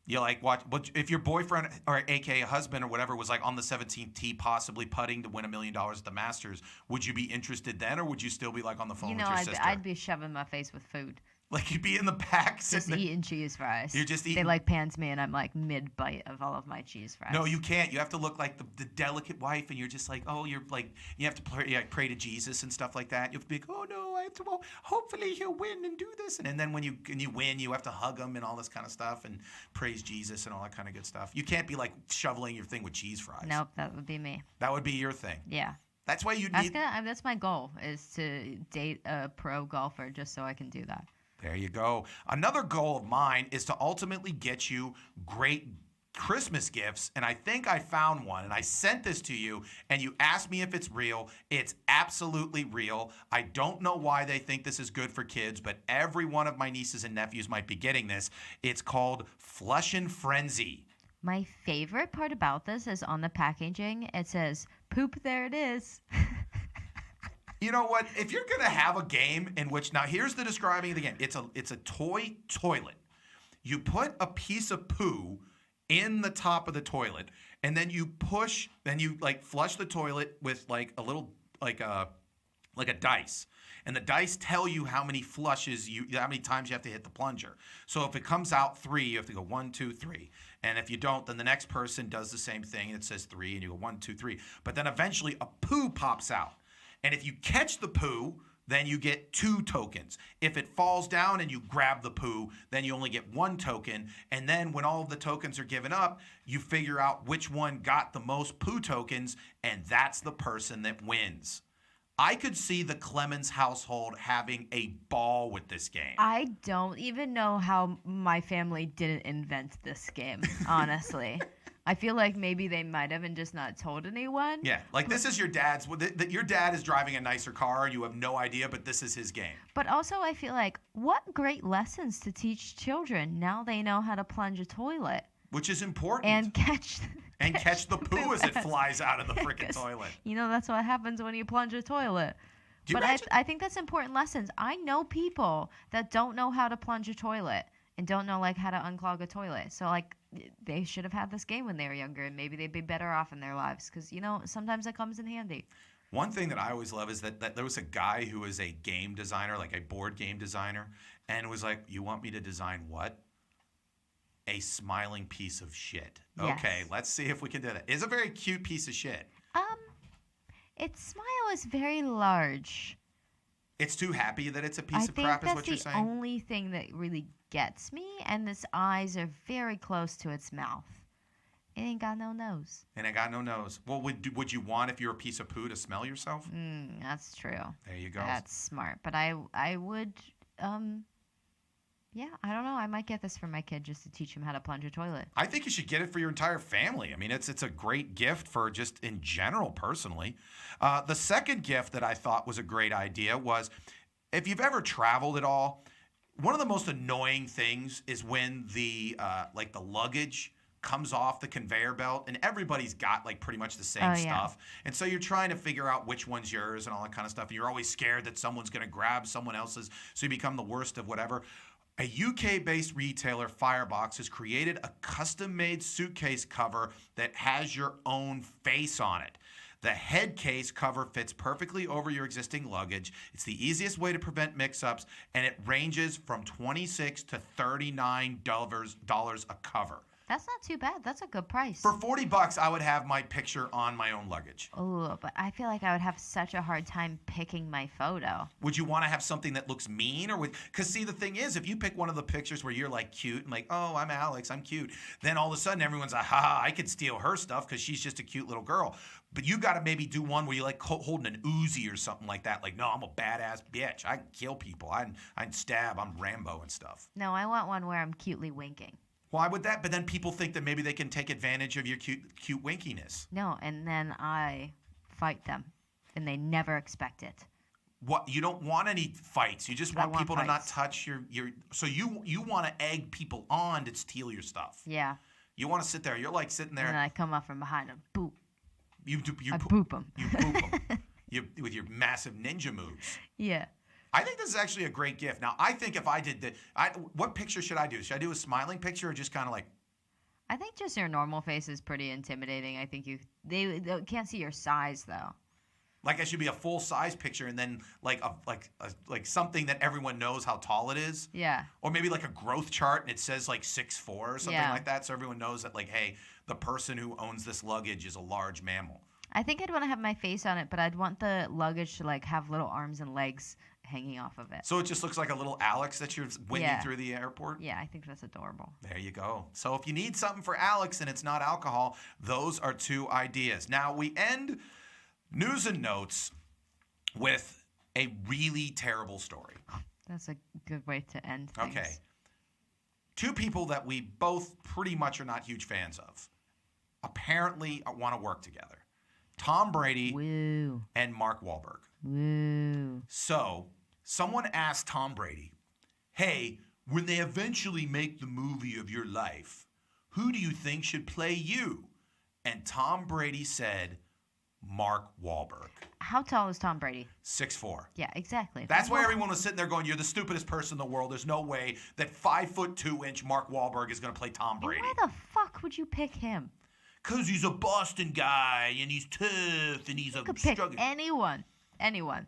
You like watch, but if your boyfriend or aka husband or whatever was like on the 17th tee, possibly putting to win $1 million at the Masters, would you be interested then, or would you still be like on the phone with your sister? I'd be shoving my face with food. Like you'd be in the back, Just eating cheese fries. You're just They eating. like pans me, and I'm like mid bite of all of my cheese fries. No, you can't. You have to look like the delicate wife, and you're just like, oh, you're like, you have to pray to Jesus and stuff like that. You have to be like, oh no, I have to. Well, hopefully he'll win and do this, and then when you win, you have to hug him and all this kind of stuff and praise Jesus and all that kind of good stuff. You can't be like shoveling your thing with cheese fries. Nope, that would be me. That would be your thing. Yeah. That's why you need. That's my goal, is to date a pro golfer just so I can do that. There you go. Another goal of mine is to ultimately get you great Christmas gifts, and I think I found one, and I sent this to you, and you asked me if it's real. It's absolutely real. I don't know why they think this is good for kids, but every one of my nieces and nephews might be getting this. It's called Flush and Frenzy. My favorite part about this is on the packaging, it says, poop, there it is. You know what? If you're going to have a game in which, now here's the describing of the game. It's a toy toilet. You put a piece of poo in the top of the toilet, and then you push, then you like flush the toilet with like a little like a dice. And the dice tell you how many how many times you have to hit the plunger. So if it comes out 3, you have to go 1, 2, 3. And if you don't, then the next person does the same thing and it says 3 and you go 1, 2, 3. But then eventually a poo pops out. And if you catch the poo, then you get 2 tokens. If it falls down and you grab the poo, then you only get 1 token. And then when all of the tokens are given up, you figure out which one got the most poo tokens, and that's the person that wins. I could see the Clemens household having a ball with this game. I don't even know how my family didn't invent this game, honestly. I feel like maybe they might have and just not told anyone. Yeah, like this is your dad's. Your dad is driving a nicer car and you have no idea, but this is his game. But also I feel like what great lessons to teach children. Now they know how to plunge a toilet. Which is important. And catch the poo as it flies out of the freaking toilet. You know, that's what happens when you plunge a toilet. But I think that's important lessons. I know people that don't know how to plunge a toilet and don't know like how to unclog a toilet. So like they should have had this game when they were younger, and maybe they'd be better off in their lives because, you know, sometimes it comes in handy. One thing that I always love is that there was a guy who was a game designer, like a board game designer, and was like, you want me to design what? A smiling piece of shit. Yes. Okay, let's see if we can do that. It's a very cute piece of shit. Its smile is very large. It's too happy that it's a piece of crap, is what you're saying? I think that's the only thing that really gets me, and its eyes are very close to its mouth. It ain't got no nose. And it got no nose. Well, would you want, if you're a piece of poo, to smell yourself? That's true. There you go. That's smart. But I would, yeah, I don't know. I might get this for my kid just to teach him how to plunge a toilet. I think you should get it for your entire family. I mean, it's a great gift for just in general, personally. The second gift that I thought was a great idea was, if you've ever traveled at all, one of the most annoying things is when the luggage comes off the conveyor belt and everybody's got like pretty much the same stuff. And so you're trying to figure out which one's yours and all that kind of stuff. And you're always scared that someone's going to grab someone else's. So you become the worst of whatever. A UK-based retailer, Firebox, has created a custom-made suitcase cover that has your own face on it. The head case cover fits perfectly over your existing luggage. It's the easiest way to prevent mix-ups, and it ranges from $26 to $39 a cover. That's not too bad. That's a good price. For $40, I would have my picture on my own luggage. Oh, but I feel like I would have such a hard time picking my photo. Would you want to have something that looks mean, or because see, the thing is, if you pick one of the pictures where you're like cute and like, oh, I'm Alex, I'm cute, then all of a sudden everyone's like, ha, I could steal her stuff because she's just a cute little girl. But you got to maybe do one where you like holding an Uzi or something like that. Like, no, I'm a badass bitch. I can kill people. I can stab. I'm Rambo and stuff. No, I want one where I'm cutely winking. Why would that? But then people think that maybe they can take advantage of your cute winkiness. No, and then I fight them, and they never expect it. What? You don't want any fights. You just want people to not touch your. So you want to egg people on to steal your stuff. Yeah. You want to sit there. You're like sitting there. And then I come up from behind them. Boop. You boop them. You boop them. With your massive ninja moves. Yeah. I think this is actually a great gift. Now, I think if I did what picture should I do? Should I do a smiling picture or just kind of like? I think just your normal face is pretty intimidating. I think they can't see your size though. Like I should be a full size picture and then like something that everyone knows how tall it is. Yeah. Or maybe like a growth chart and it says like 6'4" or something like that, so everyone knows that like, hey, the person who owns this luggage is a large mammal. I think I'd want to have my face on it, but I'd want the luggage to like have little arms and legs hanging off of it. So it just looks like a little Alex that you're winging through the airport? Yeah, I think that's adorable. There you go. So if you need something for Alex and it's not alcohol, those are 2 ideas. Now we end news and notes with a really terrible story. That's a good way to end things. Okay. 2 people that we both pretty much are not huge fans of apparently want to work together. Tom Brady and Mark Wahlberg. Woo. So, someone asked Tom Brady, hey, when they eventually make the movie of your life, who do you think should play you? And Tom Brady said, Mark Wahlberg. How tall is Tom Brady? 6'4". Yeah, exactly. That's why everyone was sitting there going, you're the stupidest person in the world. There's no way that 5'2" Mark Wahlberg is going to play Tom Brady. And why the fuck would you pick him? Because he's a Boston guy and he's tough and he's You a could pick struggle. anyone.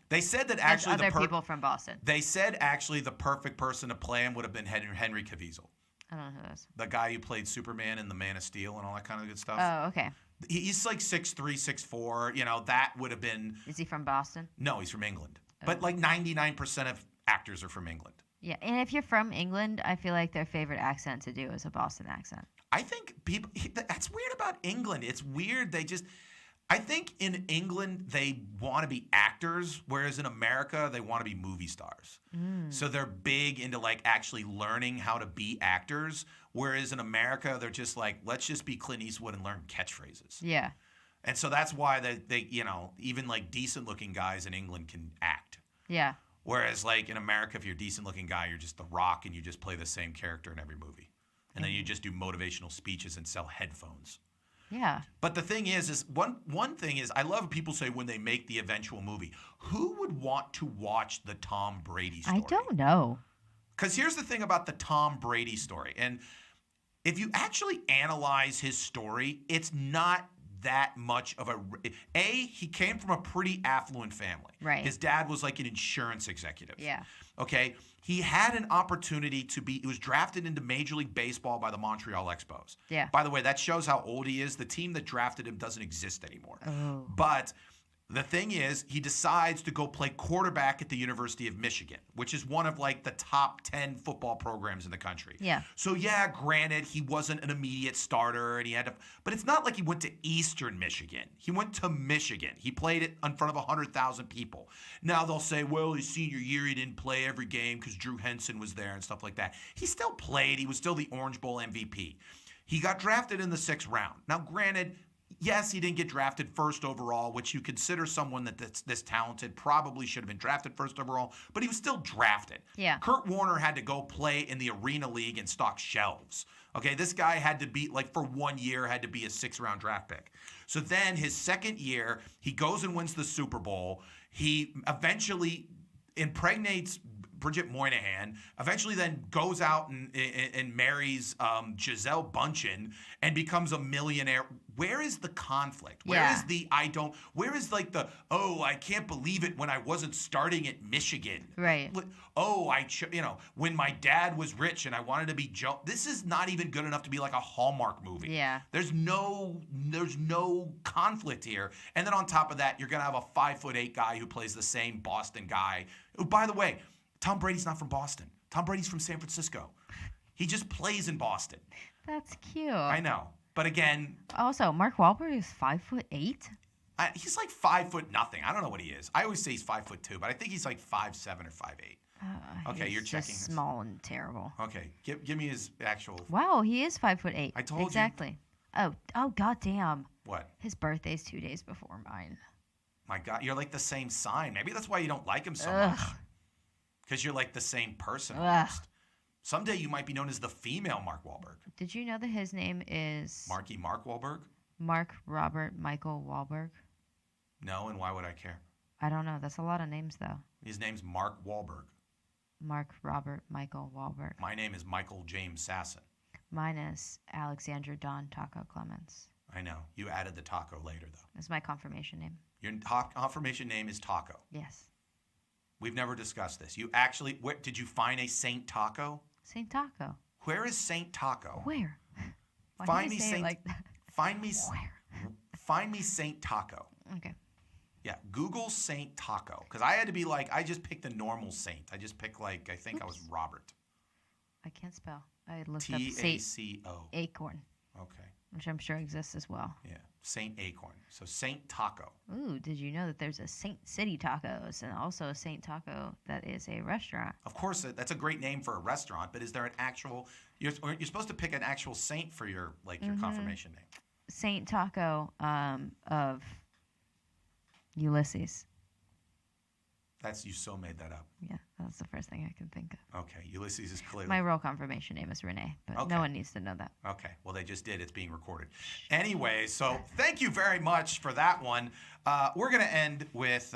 They said that There's actually other people from Boston. They said actually the perfect person to play him would have been Henry Cavill, I don't know who that is. the guy who played Superman in The Man of Steel and all that kind of good stuff. Oh, okay. He's like 6'3", 6'4". You know, that would have been. Is he from Boston? No, he's from England. But like 99% of actors are from England. Yeah, and if you're from England, I feel like their favorite accent to do is a Boston accent. I think people. That's weird about England. It's weird. I think in England they want to be actors, whereas in America they want to be movie stars. So they're big into like actually learning how to be actors, whereas in America they're just like, let's just be Clint Eastwood and learn catchphrases. Yeah. And so that's why they even like decent looking guys in England can act. Yeah. Whereas like in America, if you're a decent looking guy, you're just The Rock and you just play the same character in every movie. And then you just do motivational speeches and sell headphones. Yeah. But the thing is one thing is, I love people say when they make the eventual movie, who would want to watch the Tom Brady story? I don't know. Because here's the thing about the Tom Brady story. And if you actually analyze his story, it's not that much of he came from a pretty affluent family. Right. His dad was like an insurance executive. Yeah. Okay. He had an opportunity he was drafted into Major League Baseball by the Montreal Expos. Yeah. By the way, that shows how old he is. The team that drafted him doesn't exist anymore. Oh. But the thing is, he decides to go play quarterback at the University of Michigan, which is one of like the top 10 football programs in the country. Yeah. So yeah, granted, he wasn't an immediate starter, and but it's not like he went to Eastern Michigan. He went to Michigan. He played it in front of 100,000 people. Now they'll say, well, his senior year he didn't play every game because Drew Henson was there and stuff like that. He still played. He was still the Orange Bowl MVP. He got drafted in the 6th round. Now, granted, yes, he didn't get drafted first overall, which you consider someone that's this talented probably should have been drafted first overall, but he was still drafted. Yeah. Kurt Warner had to go play in the Arena League and stock shelves. Okay, this guy had to be, like for 1 year, had to be a 6th-round draft pick. So then his 2nd year, he goes and wins the Super Bowl. He eventually impregnates Bridget Moynihan, eventually then goes out and marries Gisele Bündchen and becomes a millionaire. Where is the conflict? Where is where is like I can't believe it when I wasn't starting at Michigan. Right. When my dad was rich and I wanted to be Joe. This is not even good enough to be like a Hallmark movie. Yeah. There's no conflict here. And then on top of that, you're going to have a 5'8" guy who plays the same Boston guy. Who, by the way, Tom Brady's not from Boston. Tom Brady's from San Francisco. He just plays in Boston. That's cute. I know. But again, Also, Mark Wahlberg is 5'8". he's like 5'0" nothing. I don't know what he is. I always say he's 5'2", but I think he's like 5'7" or 5'8". Okay, you're He's checking just this. small and terrible. Okay, give me his actual. Wow, he is 5'8". I told you. Exactly. Oh, goddamn. What? His birthday's 2 days before mine. My God, you're like the same sign. Maybe that's why you don't like him so Ugh. much. Because you're like the same person Ugh. almost. Someday you might be known as the female Mark Wahlberg. Did you know that his name is Mark Wahlberg? Mark Robert Michael Wahlberg? No, and why would I care? I don't know. That's a lot of names, though. His name's Mark Wahlberg. Mark Robert Michael Wahlberg. My name is Michael James Sasson. Mine is Alexandra Dawn Taco Clemens. I know. You added the taco later, though. That's my confirmation name. Your confirmation name is Taco. Yes. We've never discussed this. You actually, did you find a Saint Taco? Saint Taco. Where is Saint Taco? Where? Why Find do you me say Saint. it like that? Find me. Where? Find me Saint Taco. Okay. Yeah, Google Saint Taco. Because I had to be like, I just picked the normal Saint. I just picked like, I think I was Robert. I can't spell. I looked up Saint T-A-C-O. Acorn, Okay. which I'm sure exists as well. Yeah, Saint Acorn. So Saint Taco. Ooh, did you know that there's a Saint City Tacos and also a Saint Taco that is a restaurant? Of course, that's a great name for a restaurant, but is there an actual? You're supposed to pick an actual saint for your confirmation name. Saint Taco of Ulysses. You so made that up. Yeah, that's the first thing I can think of. Okay, Ulysses is clearly. My real confirmation name is Renee, but Okay. no one needs to know that. Okay, well, they just did. It's being recorded. Anyway, so thank you very much for that one. We're going to end with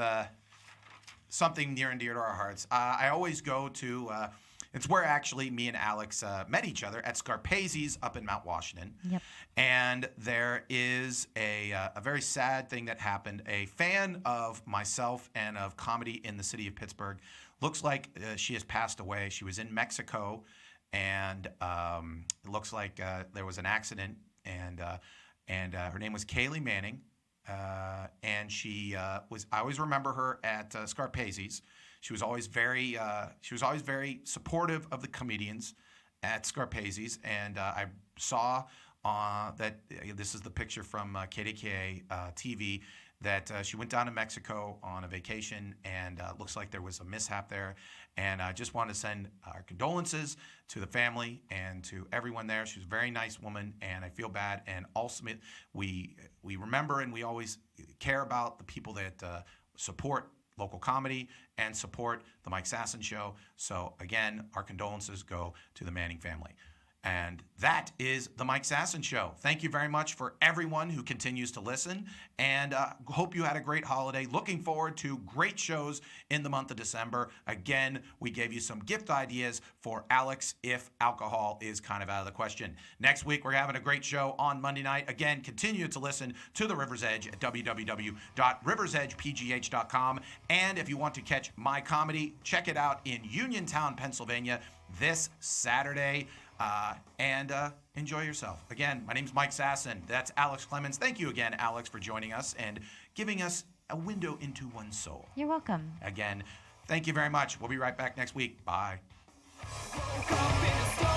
something near and dear to our hearts. I always go to It's where actually me and Alex met each other at Scarpazi's up in Mount Washington. Yep. And there is a very sad thing that happened. A fan of myself and of comedy in the city of Pittsburgh, looks like she has passed away. She was in Mexico, and it looks like there was an accident, and her name was Kaylee Manning. And she was. I always remember her at Scarpazi's. She was always very supportive of the comedians at Scarpazi's, and I saw that this is the picture from KDKA TV that she went down to Mexico on a vacation, and looks like there was a mishap there. And I just want to send our condolences to the family and to everyone there. She was a very nice woman, and I feel bad. And also, we remember and we always care about the people that support local comedy and support the Mike Sasson Show. So again, our condolences go to the Manning family. And that is the Mike Sasson Show. Thank you very much for everyone who continues to listen, and hope you had a great holiday. Looking forward to great shows in the month of December. Again, we gave you some gift ideas for Alex if alcohol is kind of out of the question. Next week, we're having a great show on Monday night. Again, continue to listen to The River's Edge at www.riversedgepgh.com. And if you want to catch my comedy, check it out in Uniontown, Pennsylvania this Saturday. And enjoy yourself. Again, my name's Mike Sasson. That's Alex Clemens. Thank you again, Alex, for joining us and giving us a window into one's soul. You're welcome. Again, thank you very much. We'll be right back next week. Bye. Woke up in a storm.